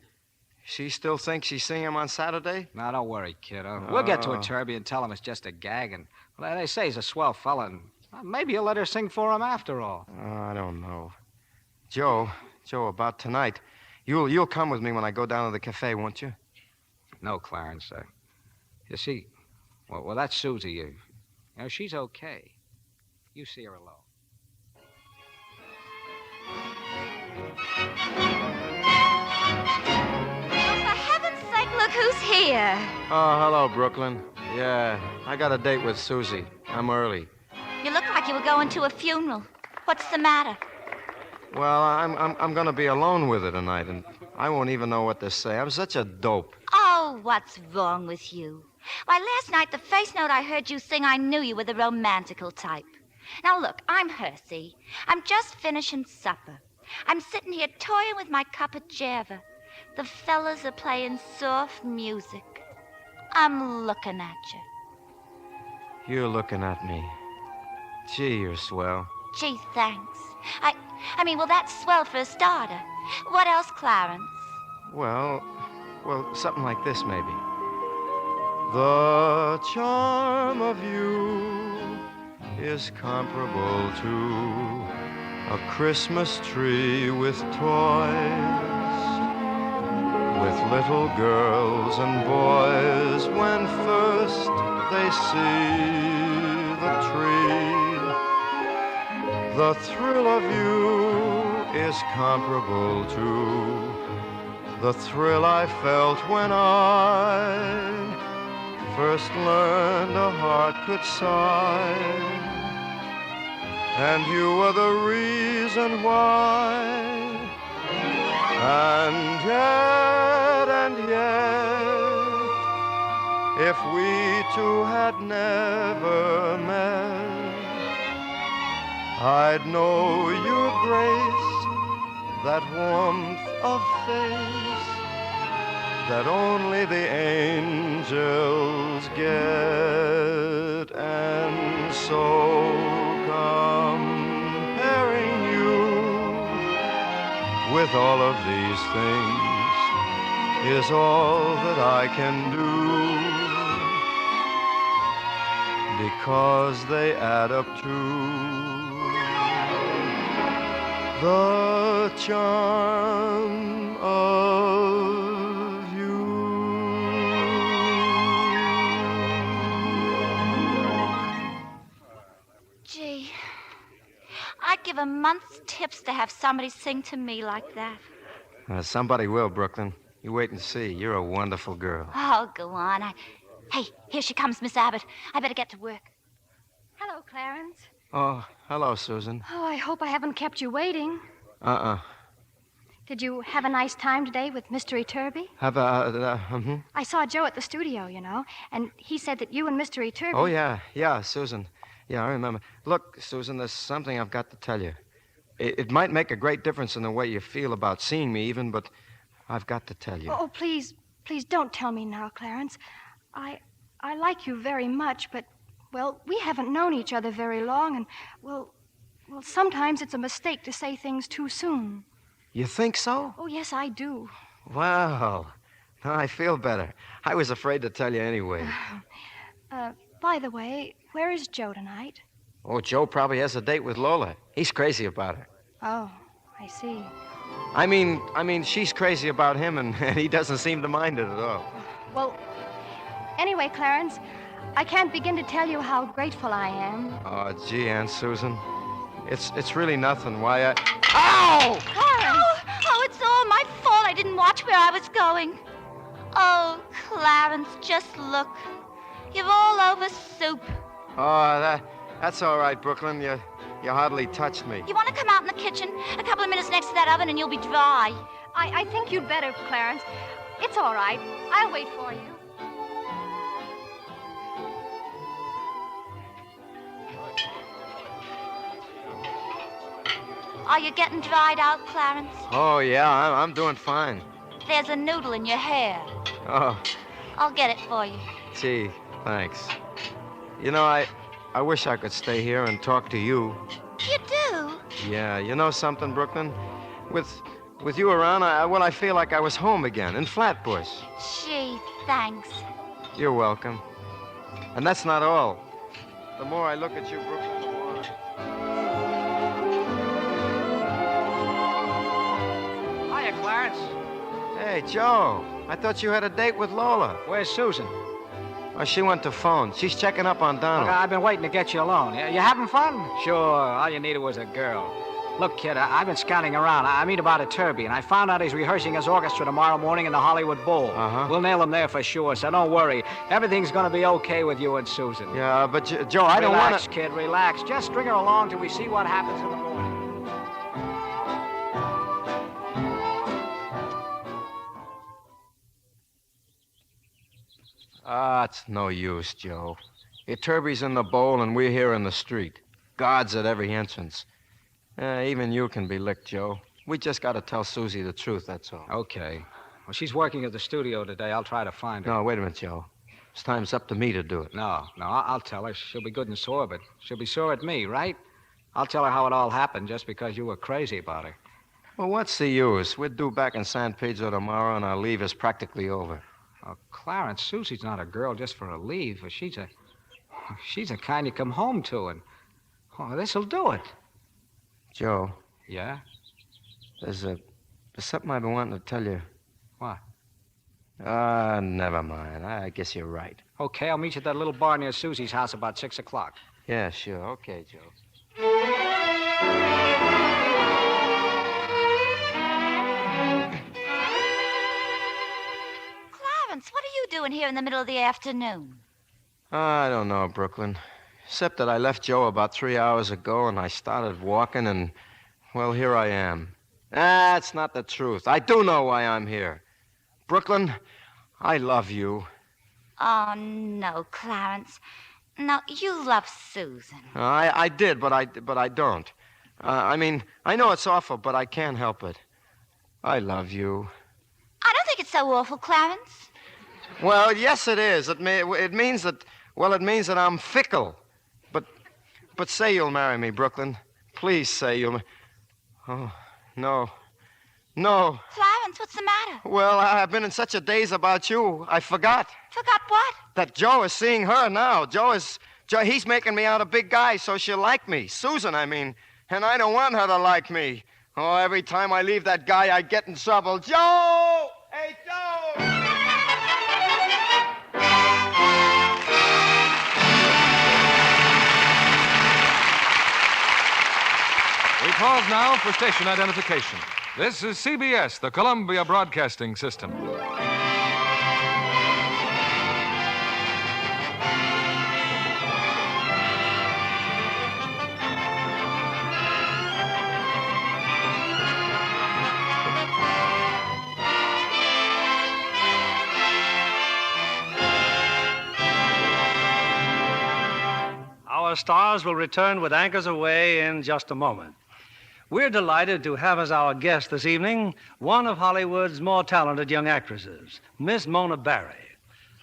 S3: still thinks she's seeing him on Saturday?
S4: Now, don't worry, kid. We'll get to Iturbi and tell him it's just a gag. And well, they say he's a swell fella, and maybe he'll let her sing for him after all.
S3: I don't know. Joe, about tonight. You'll come with me when I go down to the cafe, won't you?
S4: No, Clarence. You see, well, that's Susie. You know, she's okay. You see her alone.
S13: For heaven's sake, look who's here.
S3: Oh, hello, Brooklyn. Yeah, I got a date with Susie. I'm early.
S13: You look like you were going to a funeral. What's the matter?
S3: Well, I'm going to be alone with her tonight, and I won't even know what to say. I'm such a dope.
S13: Oh, what's wrong with you? Why, last night, the first note I heard you sing, I knew you were the romantical type. Now, look, I'm Hersey. I'm just finishing supper. I'm sitting here toying with my cup of java. The fellas are playing soft music. I'm looking at you.
S3: You're looking at me. Gee, you're swell.
S13: Gee, thanks. I mean, well, that's swell for a starter. What else, Clarence?
S3: Well, something like this, maybe. The charm of you is comparable to a Christmas tree with toys, with little girls and boys when first they see the tree. The thrill of you is comparable to the thrill I felt when I first learned a heart could sigh. And you were the reason why. And yet, if we two had never met, I'd know your grace, that warmth of face that only the angels get. And so comparing you with all of these things is all that I can do, because they add up to the charm of you.
S13: Gee, I'd give a month's tips to have somebody sing to me like that.
S3: Somebody will, Brooklyn. You wait and see. You're a wonderful girl.
S13: Oh, go on. Hey, here she comes, Miss Abbott. I better get to work.
S9: Hello, Clarence.
S3: Oh, hello, Susan.
S9: Oh, I hope I haven't kept you waiting.
S3: Uh-uh.
S9: Did you have a nice time today with Mr. Iturbi? I saw Joe at the studio, you know, and he said that you and Mr. Iturbi...
S3: Oh, yeah, Susan. Yeah, I remember. Look, Susan, there's something I've got to tell you. It might make a great difference in the way you feel about seeing me even, but I've got to tell you.
S9: Oh, please don't tell me now, Clarence. I like you very much, but, well, we haven't known each other very long, and, well, sometimes it's a mistake to say things too soon.
S3: You think so?
S9: Oh, yes, I do.
S3: Well, now I feel better. I was afraid to tell you anyway.
S9: By the way, where is Joe tonight?
S3: Oh, Joe probably has a date with Lola. He's crazy about her.
S9: Oh, I see.
S3: I mean, she's crazy about him, and he doesn't seem to mind it at all.
S9: Well, anyway, Clarence, I can't begin to tell you how grateful I am.
S3: Oh, gee, Aunt Susan. It's really nothing. Why,
S13: Ow! Clarence! Oh, it's all my fault. I didn't watch where I was going. Oh, Clarence, just look. You're all over soup.
S3: Oh, that's all right, Brooklyn. You hardly touched me.
S13: You want to come out in the kitchen? A couple of minutes next to that oven and you'll be dry.
S9: I think you'd better, Clarence. It's all right. I'll wait for you.
S13: Are you getting dried out, Clarence?
S3: Oh, yeah, I'm doing fine.
S13: There's a noodle in your hair.
S3: Oh,
S13: I'll get it for you.
S3: gee, thanks. You know, I wish I could stay here and talk to you.
S13: You do?
S3: Yeah, you know something, Brooklyn? With you around, I feel like I was home again, in Flatbush.
S13: Gee, thanks.
S3: You're welcome. And that's not all. The more I look at you, Brooklyn, the more...
S4: Hiya, Clarence.
S3: Hey, Joe. I thought you had a date with Lola.
S4: Where's Susan?
S3: Oh, she went to phone. She's checking up on Donald.
S4: Look, I've been waiting to get you alone. You having fun? Sure. All you needed was a girl. Look, kid, I've been scouting around. I meet about Iturbi, and I found out he's rehearsing his orchestra tomorrow morning in the Hollywood Bowl.
S3: Uh-huh.
S4: We'll nail him there for sure, so don't worry. Everything's going to be okay with you and Susan.
S3: Yeah, but, Joe, I don't want to...
S4: Relax, kid, relax. Just string her along till we see what happens in the morning.
S3: Ah, it's no use, Joe. Iturbi's in the bowl, and we're here in the street. Guards at every entrance. Even you can be licked, Joe. We just got to tell Susie the truth, that's all.
S4: Okay. Well, she's working at the studio today. I'll try to find her.
S3: No, wait a minute, Joe. This time's up to me to do it.
S4: No, I'll tell her. She'll be good and sore, but she'll be sore at me, right? I'll tell her how it all happened just because you were crazy about her.
S3: Well, what's the use? We're due back in San Pedro tomorrow, and our leave is practically over.
S4: Oh, Clarence, Susie's not a girl just for a leave. She's the kind you come home to, and this'll do it.
S3: Joe.
S4: Yeah?
S3: There's something I've been wanting to tell you.
S4: What?
S3: Never mind. I guess you're right.
S4: Okay, I'll meet you at that little bar near Susie's house about 6 o'clock.
S3: Yeah, sure. Okay, Joe.
S13: Clarence, what are you doing here in the middle of the afternoon?
S3: I don't know, Brooklyn. Except that I left Joe about 3 hours ago, and I started walking, and, well, here I am. That's not the truth. I do know why I'm here. Brooklyn, I love you.
S13: Oh, no, Clarence. No, you love Susan.
S3: I did, but I don't. I mean, I know it's awful, but I can't help it. I love you.
S13: I don't think it's so awful, Clarence.
S3: Well, yes, it is. It means that I'm fickle. But say you'll marry me, Brooklyn. Please say you'll... Oh, no. No.
S13: Clarence, what's the matter?
S3: Well, I've been in such a daze about you, I forgot.
S13: Forgot what?
S3: That Joe is seeing her now. He's making me out a big guy so she'll like me. Susan, I mean. And I don't want her to like me. Oh, every time I leave that guy, I get in trouble. Joe! Hey, Joe!
S1: We pause now for station identification. This is CBS, the Columbia Broadcasting System.
S2: Our stars will return with Anchors Aweigh in just a moment. We're delighted to have as our guest this evening one of Hollywood's more talented young actresses, Miss Mona Barry.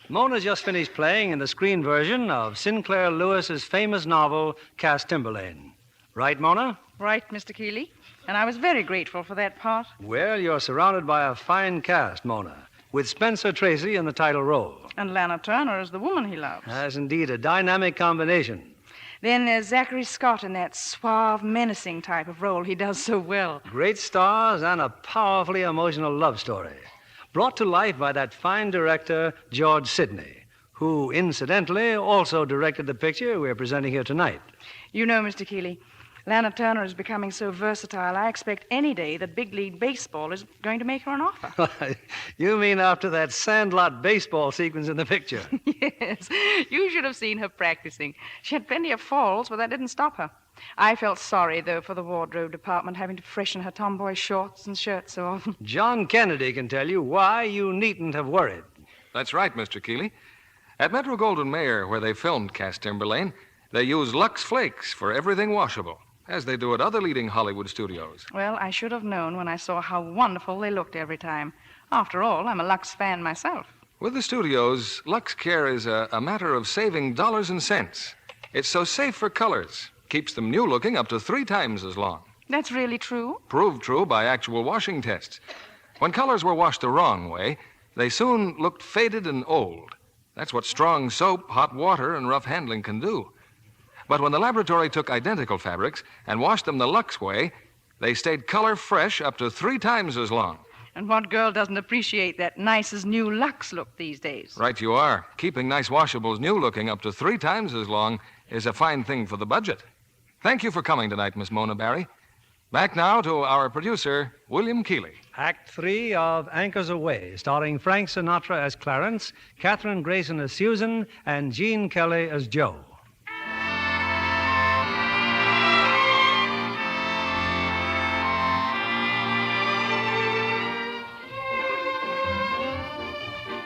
S2: Mona's just finished playing in the screen version of Sinclair Lewis's famous novel, Cass Timberlane. Right, Mona?
S15: Right, Mr. Keeley. And I was very grateful for that part.
S2: Well, you're surrounded by a fine cast, Mona, with Spencer Tracy in the title role.
S15: And Lana Turner is the woman he loves.
S2: That's indeed a dynamic combination.
S15: Then there's Zachary Scott in that suave, menacing type of role he does so well.
S2: Great stars and a powerfully emotional love story, brought to life by that fine director, George Sidney, who, incidentally, also directed the picture we're presenting here tonight.
S15: You know, Mr. Keeley, Lana Turner is becoming so versatile, I expect any day that Big League Baseball is going to make her an offer.
S2: You mean after that sandlot baseball sequence in the picture?
S15: Yes. You should have seen her practicing. She had plenty of falls, but that didn't stop her. I felt sorry, though, for the wardrobe department having to freshen her tomboy shorts and shirts so often.
S2: John Kennedy can tell you why you needn't have worried.
S1: That's right, Mr. Keeley. At Metro-Goldwyn-Mayer, where they filmed Cass Timberlane, they use Lux Flakes for everything washable, as they do at other leading Hollywood studios.
S15: Well, I should have known when I saw how wonderful they looked every time. After all, I'm a Lux fan myself.
S1: With the studios, Lux Care is a matter of saving dollars and cents. It's so safe for colors. Keeps them new looking up to 3 times as long.
S15: That's really true?
S1: Proved true by actual washing tests. When colors were washed the wrong way, they soon looked faded and old. That's what strong soap, hot water, and rough handling can do. But when the laboratory took identical fabrics and washed them the Lux way, they stayed color fresh up to 3 times as long.
S15: And what girl doesn't appreciate that nice as new Lux look these days?
S1: Right you are. Keeping nice washables new looking up to 3 times as long is a fine thing for the budget. Thank you for coming tonight, Miss Mona Barry. Back now to our producer, William Keeley.
S2: Act 3 of Anchors Aweigh, starring Frank Sinatra as Clarence, Katherine Grayson as Susan, and Gene Kelly as Joe.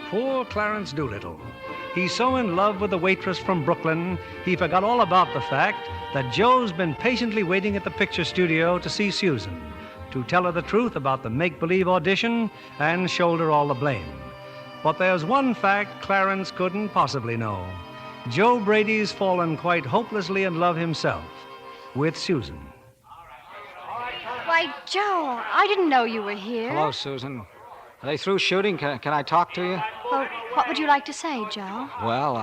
S2: Poor Clarence Doolittle. He's so in love with the waitress from Brooklyn, he forgot all about the fact that Joe's been patiently waiting at the picture studio to see Susan, to tell her the truth about the make-believe audition and shoulder all the blame. But there's one fact Clarence couldn't possibly know. Joe Brady's fallen quite hopelessly in love himself with Susan.
S9: Why, Joe, I didn't know you were here.
S4: Hello, Susan. Are they through shooting? Can I talk to you?
S9: Well, what would you like to say, Joe?
S4: Well,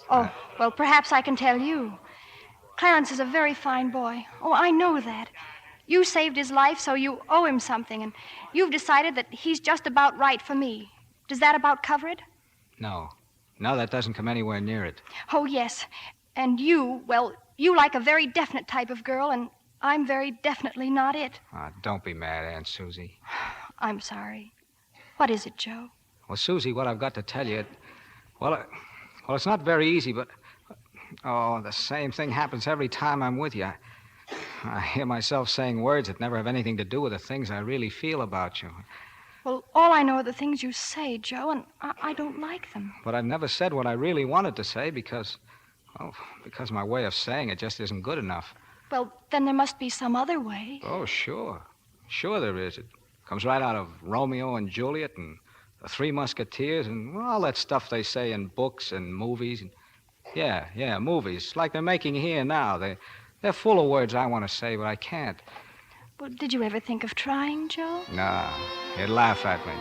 S9: Oh, well, perhaps I can tell you. Clarence is a very fine boy. Oh, I know that. You saved his life, so you owe him something, and you've decided that he's just about right for me. Does that about cover it?
S4: No. No, that doesn't come anywhere near it.
S9: Oh, yes. And you, well, you like a very definite type of girl, and I'm very definitely not it.
S4: Don't be mad, Aunt Susie.
S9: I'm sorry. What is it, Joe?
S4: Well, Susie, what I've got to tell you, well, it's not very easy, but, the same thing happens every time I'm with you. I hear myself saying words that never have anything to do with the things I really feel about you.
S9: Well, all I know are the things you say, Joe, and I don't like them.
S4: But I've never said what I really wanted to say because my way of saying it just isn't good enough.
S9: Well, then there must be some other way.
S4: Oh, sure. Sure there is. It comes right out of Romeo and Juliet and the Three Musketeers and all that stuff they say in books and movies. Yeah, movies, like they're making here now. They're full of words I want to say, but I can't.
S9: Well, did you ever think of trying, Joe?
S4: Nah, you'd laugh at me.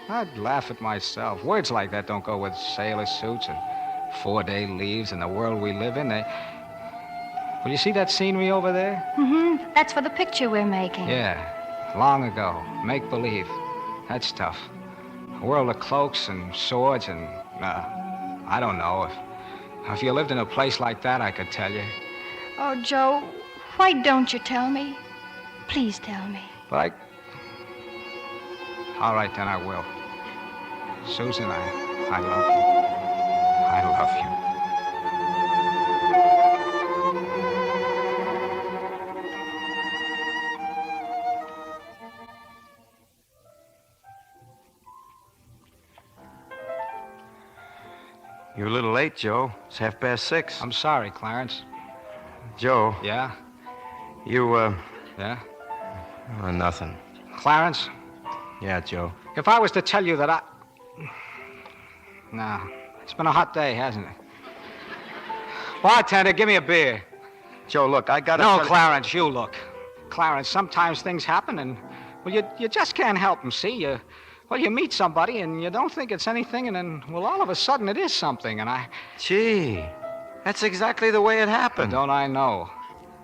S4: I'd laugh at myself. Words like that don't go with sailor suits and 4-day leaves and the world we live in. Will you see that scenery over there?
S9: Mm-hmm. That's for the picture we're making.
S4: Yeah. Long ago. Make-believe. That's tough. A world of cloaks and swords and, I don't know. If you lived in a place like that, I could tell you.
S9: Oh, Joe, why don't you tell me? Please tell me.
S4: But all right, then I will. Susan, I love you. I love you.
S3: You're a little late, Joe. It's 6:30.
S4: I'm sorry, Clarence.
S3: Joe.
S4: Yeah?
S3: You,
S4: Yeah?
S3: Nothing.
S4: Clarence?
S3: Yeah, Joe.
S4: If I was to tell you that No, it's been a hot day, hasn't it? Bartender, give me a beer.
S3: Joe, look, I gotta...
S4: No, Clarence, you look. Clarence, sometimes things happen and, well, you just can't help them, see? Well, you meet somebody and you don't think it's anything, and then, well, all of a sudden it is something, and I...
S3: Gee, that's exactly the way it happened.
S4: Don't I know?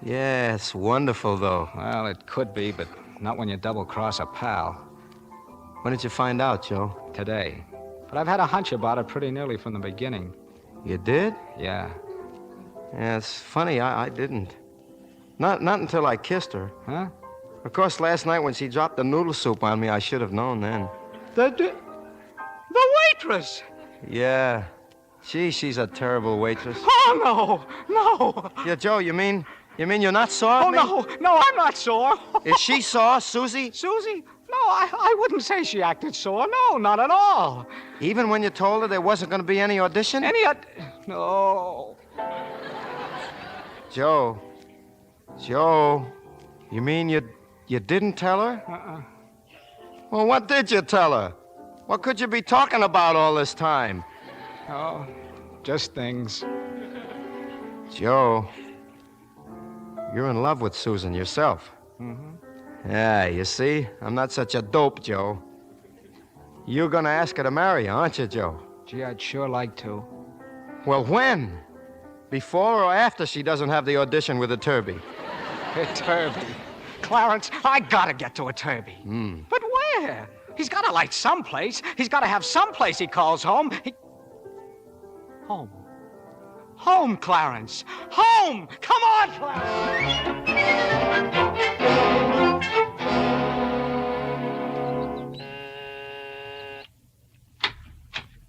S3: Yeah, it's wonderful, though.
S4: Well, it could be, but not when you double-cross a pal.
S3: When did you find out, Joe?
S4: Today. But I've had a hunch about it pretty nearly from the beginning.
S3: You did?
S4: Yeah.
S3: Yeah, it's funny, I didn't. Not until I kissed her.
S4: Huh?
S3: Of course, last night when she dropped the noodle soup on me, I should have known then.
S4: The waitress!
S3: Yeah. Gee, she's a terrible waitress.
S4: Oh, no!
S3: Yeah, Joe, you mean you're not sore at me?
S4: No, I'm not sore.
S3: Is she sore, Susie?
S4: Susie? No, I wouldn't say she acted sore. No, not at all.
S3: Even when you told her there wasn't going to be any audition?
S4: No.
S3: Joe, you mean you didn't tell her? Well, what did you tell her? What could you be talking about all this time?
S4: Oh, just things.
S3: Joe, you're in love with Susan yourself.
S4: Mm-hmm.
S3: Yeah, you see? I'm not such a dope, Joe. You're gonna ask her to marry you, aren't you, Joe?
S4: Gee, I'd sure like to.
S3: Well, when? Before or after she doesn't have the audition with Iturbi?
S4: Iturbi? Clarence, I gotta get to Iturbi. But where? He's gotta light someplace. He's gotta have someplace he calls home. Home. Home, Clarence. Home! Come on, Clarence!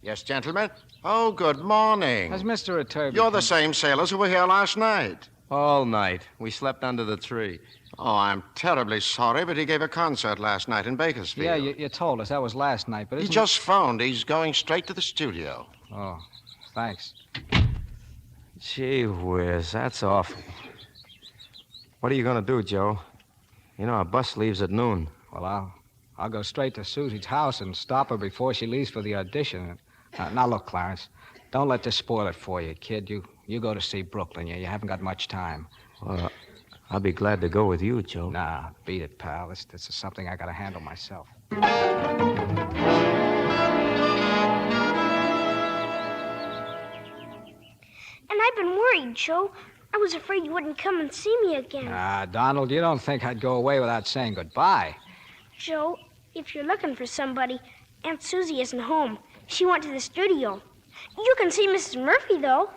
S7: Yes, gentlemen. Oh, good morning.
S4: How's Mr. Iturbi?
S7: You're the same sailors who were here last night.
S3: All night. We slept under the tree.
S7: Oh, I'm terribly sorry, but he gave a concert last night in Bakersfield.
S4: Yeah, you told us. That was last night, but
S7: he just phoned. He's going straight to the studio.
S4: Oh, thanks.
S3: Gee whiz, that's awful. What are you going to do, Joe? You know, our bus leaves at noon.
S4: Well, I'll go straight to Susie's house and stop her before she leaves for the audition. Now, look, Clarence, don't let this spoil it for you, kid. You go to see Brooklyn. You haven't got much time.
S3: Well, I'll be glad to go with you, Joe.
S4: Nah, beat it, pal. This is something I got to handle myself.
S8: And I've been worried, Joe. I was afraid you wouldn't come and see me again.
S4: Donald, you don't think I'd go away without saying goodbye.
S8: Joe, if you're looking for somebody, Aunt Susie isn't home. She went to the studio. You can see Mrs. Murphy, though.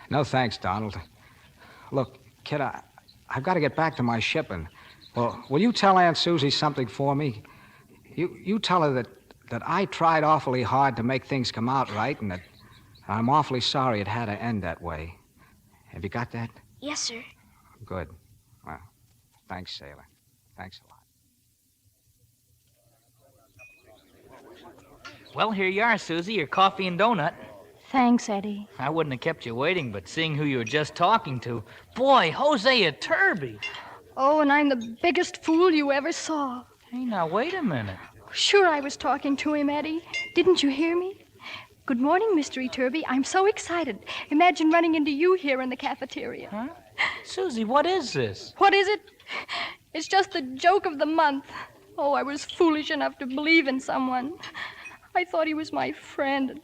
S4: No thanks, Donald. Look, kid, I've got to get back to my shipping. Well, will you tell Aunt Susie something for me? You tell her that I tried awfully hard to make things come out right, and that I'm awfully sorry it had to end that way. Have you got that?
S8: Yes, sir.
S4: Good. Well, thanks, sailor. Thanks a lot.
S16: Well, here you are, Susie, your coffee and donut.
S9: Thanks, Eddie.
S16: I wouldn't have kept you waiting, but seeing who you were just talking to... Boy, José Iturbi.
S9: Oh, and I'm the biggest fool you ever saw.
S16: Hey, now, wait a minute.
S9: Sure I was talking to him, Eddie. Didn't you hear me? Good morning, Mr. Iturbi. I'm so excited. Imagine running into you here in the cafeteria.
S16: Huh? Susie, what is this?
S9: What is it? It's just the joke of the month. Oh, I was foolish enough to believe in someone. I thought he was my friend.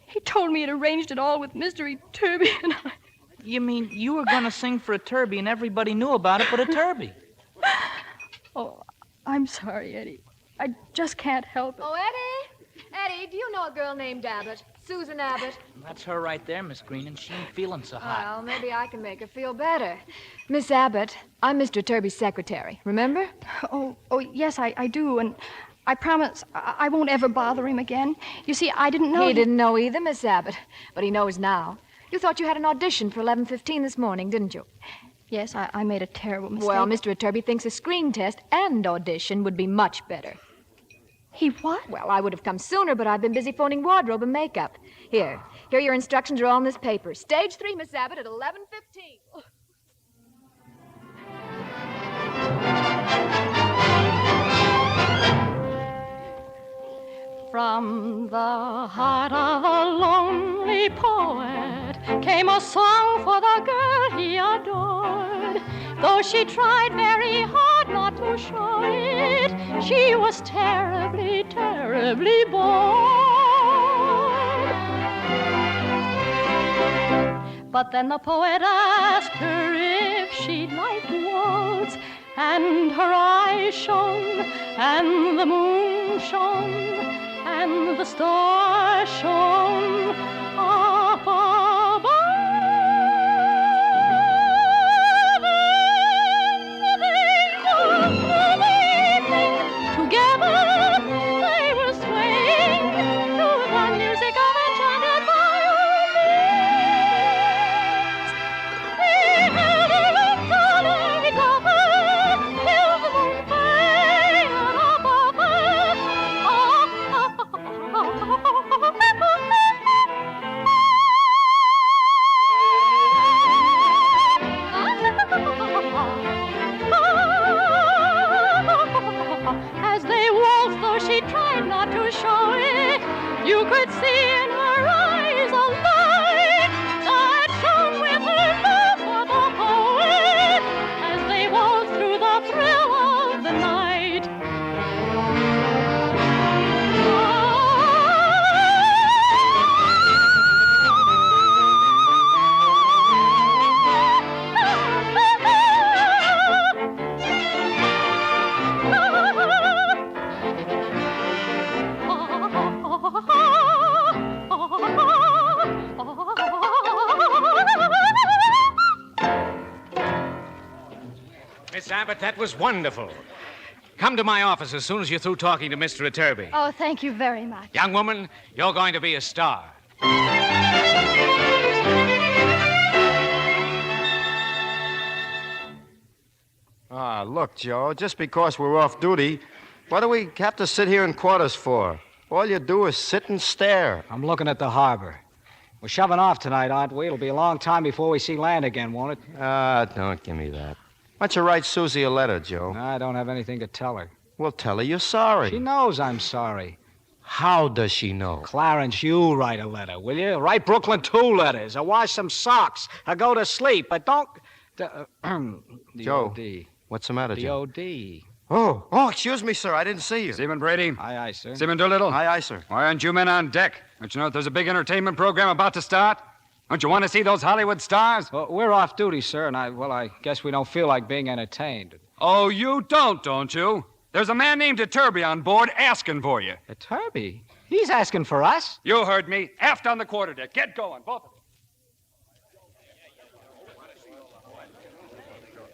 S9: He told me he'd arranged it all with Mr. Iturbi, and I...
S16: You mean you were going to sing for Iturbi and everybody knew about it but Iturbi?
S9: Oh, I'm sorry, Eddie. I just can't help it.
S14: Oh, Eddie! Eddie, do you know a girl named Abbott? Susan Abbott.
S16: That's her right there, Miss Green, and she ain't feeling so hot.
S14: Well, maybe I can make her feel better. Miss Abbott, I'm Mr. Iturbi's secretary. Remember?
S9: Oh, yes, I do, and I promise I won't ever bother him again. You see, I didn't know...
S14: He didn't know either, Miss Abbott, but he knows now. You thought you had an audition for 11:15 this morning, didn't you?
S9: Yes, I made a terrible mistake.
S14: Well, Mr. Iturbi thinks a screen test and audition would be much better.
S9: He what?
S14: Well, I would have come sooner, but I've been busy phoning wardrobe and makeup. Here, your instructions are all on this paper. Stage 3, Miss Abbott, at 11:15.
S12: From the heart of a lonely poet came a song for the girl he adored. Though she tried very hard not to to show it. She was terribly, terribly bored. But then the poet asked her if she'd like to waltz, and her eyes shone, and the moon shone, and the stars shone up above. And they moved through the evening. Together they were swaying to the music of enchanted violins. He held her up till he got her, till the moon faded above her. As they waltzed, though she tried not to show it, you could see in her eyes a light that shone with her love for the poet as they waltzed through the thrill of the night.
S5: Miss Abbott, that was wonderful. Come to my office as soon as you're through talking to Mr. Iturbi.
S9: Oh, thank you very much.
S5: Young woman, you're going to be a star.
S3: Ah, look, Joe, just because we're off duty, what do we have to sit here in quarters for? All you do is sit and stare.
S4: I'm looking at the harbor. We're shoving off tonight, aren't we? It'll be a long time before we see land again, won't it?
S3: Ah, don't give me that. Why don't you write Susie a letter, Joe?
S4: I don't have anything to tell her.
S3: Well, tell her you're sorry.
S4: She knows I'm sorry.
S3: How does she know?
S4: Clarence, you write a letter, will you? Write Brooklyn 2 letters, or wash some socks, or go to sleep, but don't...
S3: Joe,
S4: D.O.D.
S3: What's the matter, Joe?
S4: D.O.D.
S3: Oh, excuse me, sir. I didn't see you.
S17: Seaman Brady.
S4: Aye, sir.
S17: Seaman Doolittle.
S3: Aye, sir.
S17: Why aren't you men on deck? Don't you know that there's a big entertainment program about to start? Don't you want to see those Hollywood stars?
S4: Well, we're off duty, sir, and I guess we don't feel like being entertained.
S17: Oh, you don't you? There's a man named Iturbi on board asking for you.
S4: Iturbi? He's asking for us?
S17: You heard me. Aft on the quarterdeck. Get going, both of you.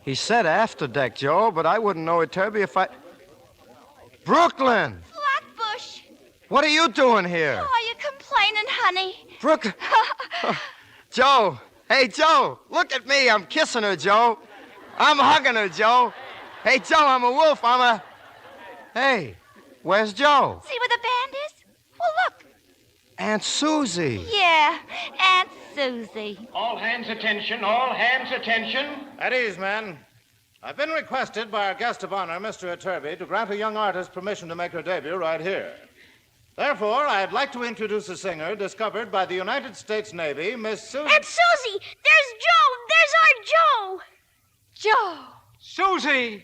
S3: He said after deck, Joe, but I wouldn't know Iturbi if I... Brooklyn!
S13: Flatbush.
S3: What are you doing here?
S13: Oh, are you complaining, honey?
S3: Brooklyn... Joe! Hey, Joe! Look at me. I'm kissing her, Joe. I'm hugging her, Joe. Hey, Joe, I'm a wolf. Hey, where's Joe?
S13: See where the band is? Well, look.
S3: Aunt Susie.
S13: Yeah, Aunt Susie.
S7: All hands attention, all hands attention. At ease, men. I've been requested by our guest of honor, Mr. Iturbi, to grant a young artist permission to make her debut right here. Therefore, I'd like to introduce a singer discovered by the United States Navy, Miss Susie...
S8: Aunt Susie! There's Joe! There's our Joe!
S9: Joe!
S5: Susie!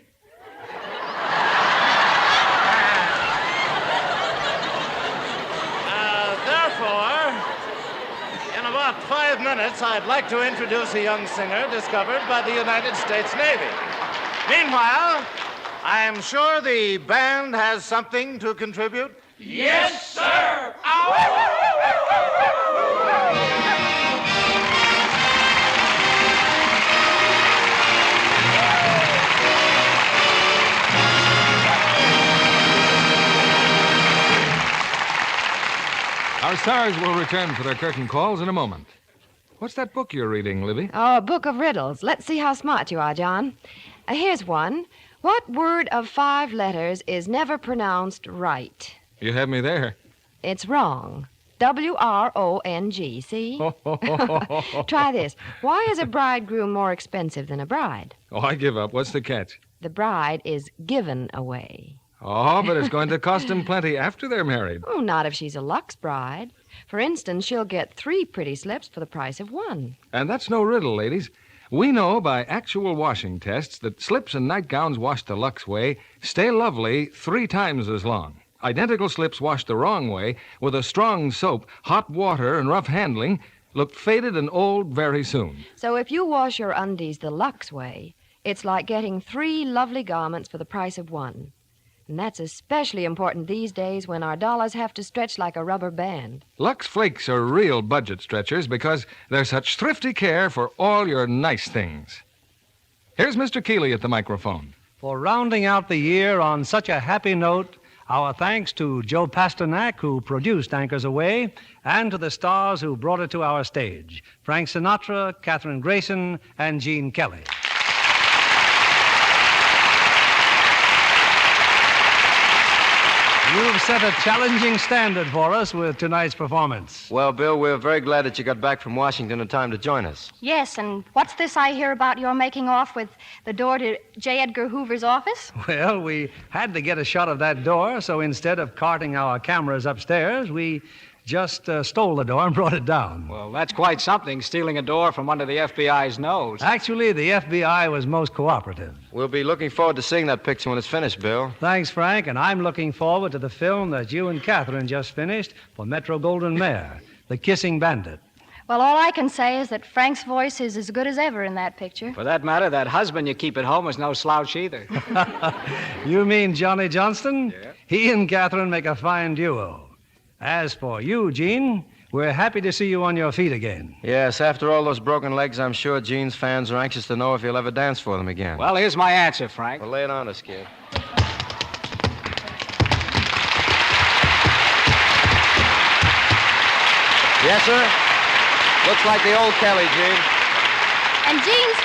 S7: Therefore, in about 5 minutes, I'd like to introduce a young singer discovered by the United States Navy. Meanwhile, I'm sure the band has something to contribute.
S11: Yes, sir!
S1: Our stars will return for their curtain calls in a moment. What's that book you're reading, Libby?
S10: Oh, a book of riddles. Let's see how smart you are, John. Here's one. What word of 5 letters is never pronounced right?
S1: You have me there.
S10: It's wrong. W-R-O-N-G, see? Try this. Why is a bridegroom more expensive than a bride?
S1: Oh, I give up. What's the catch?
S10: The bride is given away.
S1: Oh, but it's going to cost them plenty after they're married.
S10: Oh, not if she's a Lux bride. For instance, she'll get 3 pretty slips for the price of 1.
S1: And that's no riddle, ladies. We know by actual washing tests that slips and nightgowns washed the Lux way stay lovely 3 times as long. Identical slips washed the wrong way with a strong soap, hot water, and rough handling look faded and old very soon.
S10: So if you wash your undies the Lux way, it's like getting 3 lovely garments for the price of 1. And that's especially important these days when our dollars have to stretch like a rubber band.
S1: Lux Flakes are real budget stretchers because they're such thrifty care for all your nice things. Here's Mr. Keeley at the microphone.
S2: For rounding out the year on such a happy note, our thanks to Joe Pasternak, who produced Anchors Aweigh, and to the stars who brought it to our stage, Frank Sinatra, Kathryn Grayson, and Gene Kelly. You've set a challenging standard for us with tonight's performance.
S3: Well, Bill, we're very glad that you got back from Washington in time to join us.
S9: Yes, and what's this I hear about your making off with the door to J. Edgar Hoover's office?
S2: Well, we had to get a shot of that door, so instead of carting our cameras upstairs, we just stole the door and brought it down.
S4: Well, that's quite something, stealing a door from under the FBI's nose.
S2: Actually, the FBI was most cooperative.
S3: We'll be looking forward to seeing that picture when it's finished, Bill.
S2: Thanks, Frank, and I'm looking forward to the film that you and Kathryn just finished for Metro-Goldwyn-Mayer, The Kissing Bandit.
S9: Well, all I can say is that Frank's voice is as good as ever in that picture.
S4: For that matter, that husband you keep at home is no slouch either.
S2: You mean Johnny Johnston?
S4: Yeah.
S2: He and Kathryn make a fine duo. As for you, Gene, we're happy to see you on your feet again.
S3: Yes, after all those broken legs, I'm sure Gene's fans are anxious to know if he'll ever dance for them again.
S4: Well, here's my answer, Frank.
S3: Well, lay it on us, kid. Yes, sir? Looks like the old Kelly, Gene.
S9: And Gene's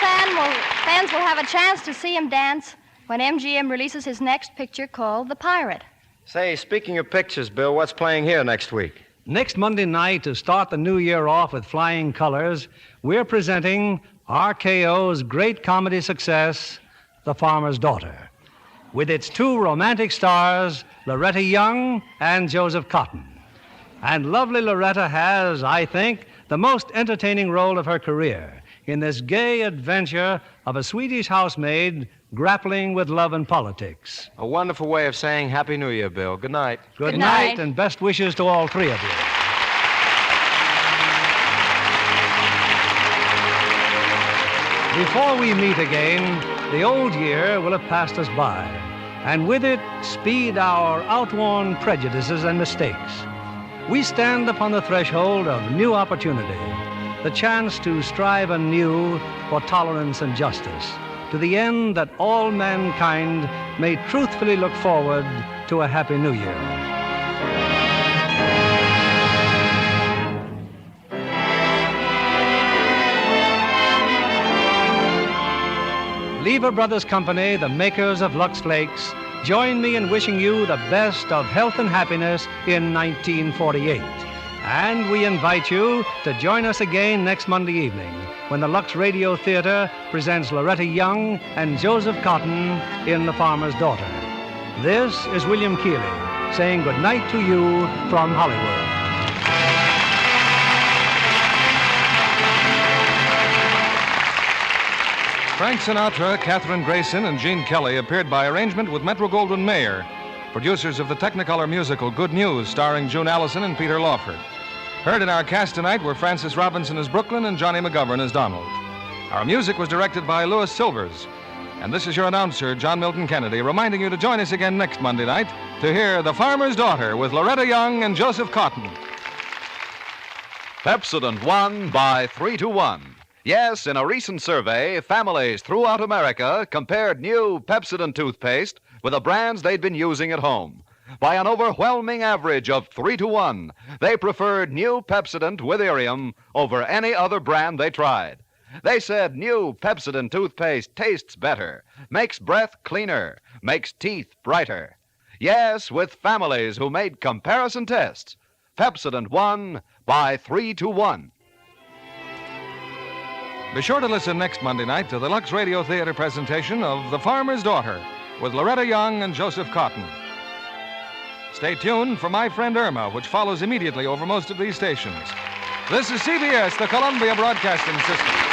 S9: fans will have a chance to see him dance when MGM releases his next picture called The Pirate.
S3: Say, speaking of pictures, Bill, what's playing here next week?
S2: Next Monday night, to start the new year off with flying colors, we're presenting RKO's great comedy success, The Farmer's Daughter, with its 2 romantic stars, Loretta Young and Joseph Cotton. And lovely Loretta has, I think, the most entertaining role of her career in this gay adventure of a Swedish housemaid grappling with love and politics.
S3: A wonderful way of saying Happy New Year, Bill. Good night.
S2: Good night, and best wishes to all 3 of you. Before we meet again, the old year will have passed us by, and with it speed our outworn prejudices and mistakes. We stand upon the threshold of new opportunity, the chance to strive anew for tolerance and justice, to the end that all mankind may truthfully look forward to a happy new year. Lever Brothers Company, the makers of Lux Flakes, join me in wishing you the best of health and happiness in 1948. And we invite you to join us again next Monday evening when the Lux Radio Theater presents Loretta Young and Joseph Cotton in The Farmer's Daughter. This is William Keeley saying good night to you from Hollywood.
S1: Frank Sinatra, Kathryn Grayson, and Gene Kelly appeared by arrangement with Metro-Goldwyn-Mayer, producers of the Technicolor musical Good News, starring June Allison and Peter Lawford. Heard in our cast tonight were Francis Robinson as Brooklyn and Johnny McGovern as Donald. Our music was directed by Louis Silvers. And this is your announcer, John Milton Kennedy, reminding you to join us again next Monday night to hear The Farmer's Daughter with Loretta Young and Joseph Cotton.
S18: Pepsodent won by 3-1. Yes, in a recent survey, families throughout America compared new Pepsodent toothpaste with the brands they'd been using at home. By an overwhelming average of 3-1, they preferred new Pepsodent with Irium over any other brand they tried. They said new Pepsodent toothpaste tastes better, makes breath cleaner, makes teeth brighter. Yes, with families who made comparison tests, Pepsodent won by 3-1.
S1: Be sure to listen next Monday night to the Lux Radio Theater presentation of The Farmer's Daughter with Loretta Young and Joseph Cotton. Stay tuned for My Friend Irma, which follows immediately over most of these stations. This is CBS, the Columbia Broadcasting System.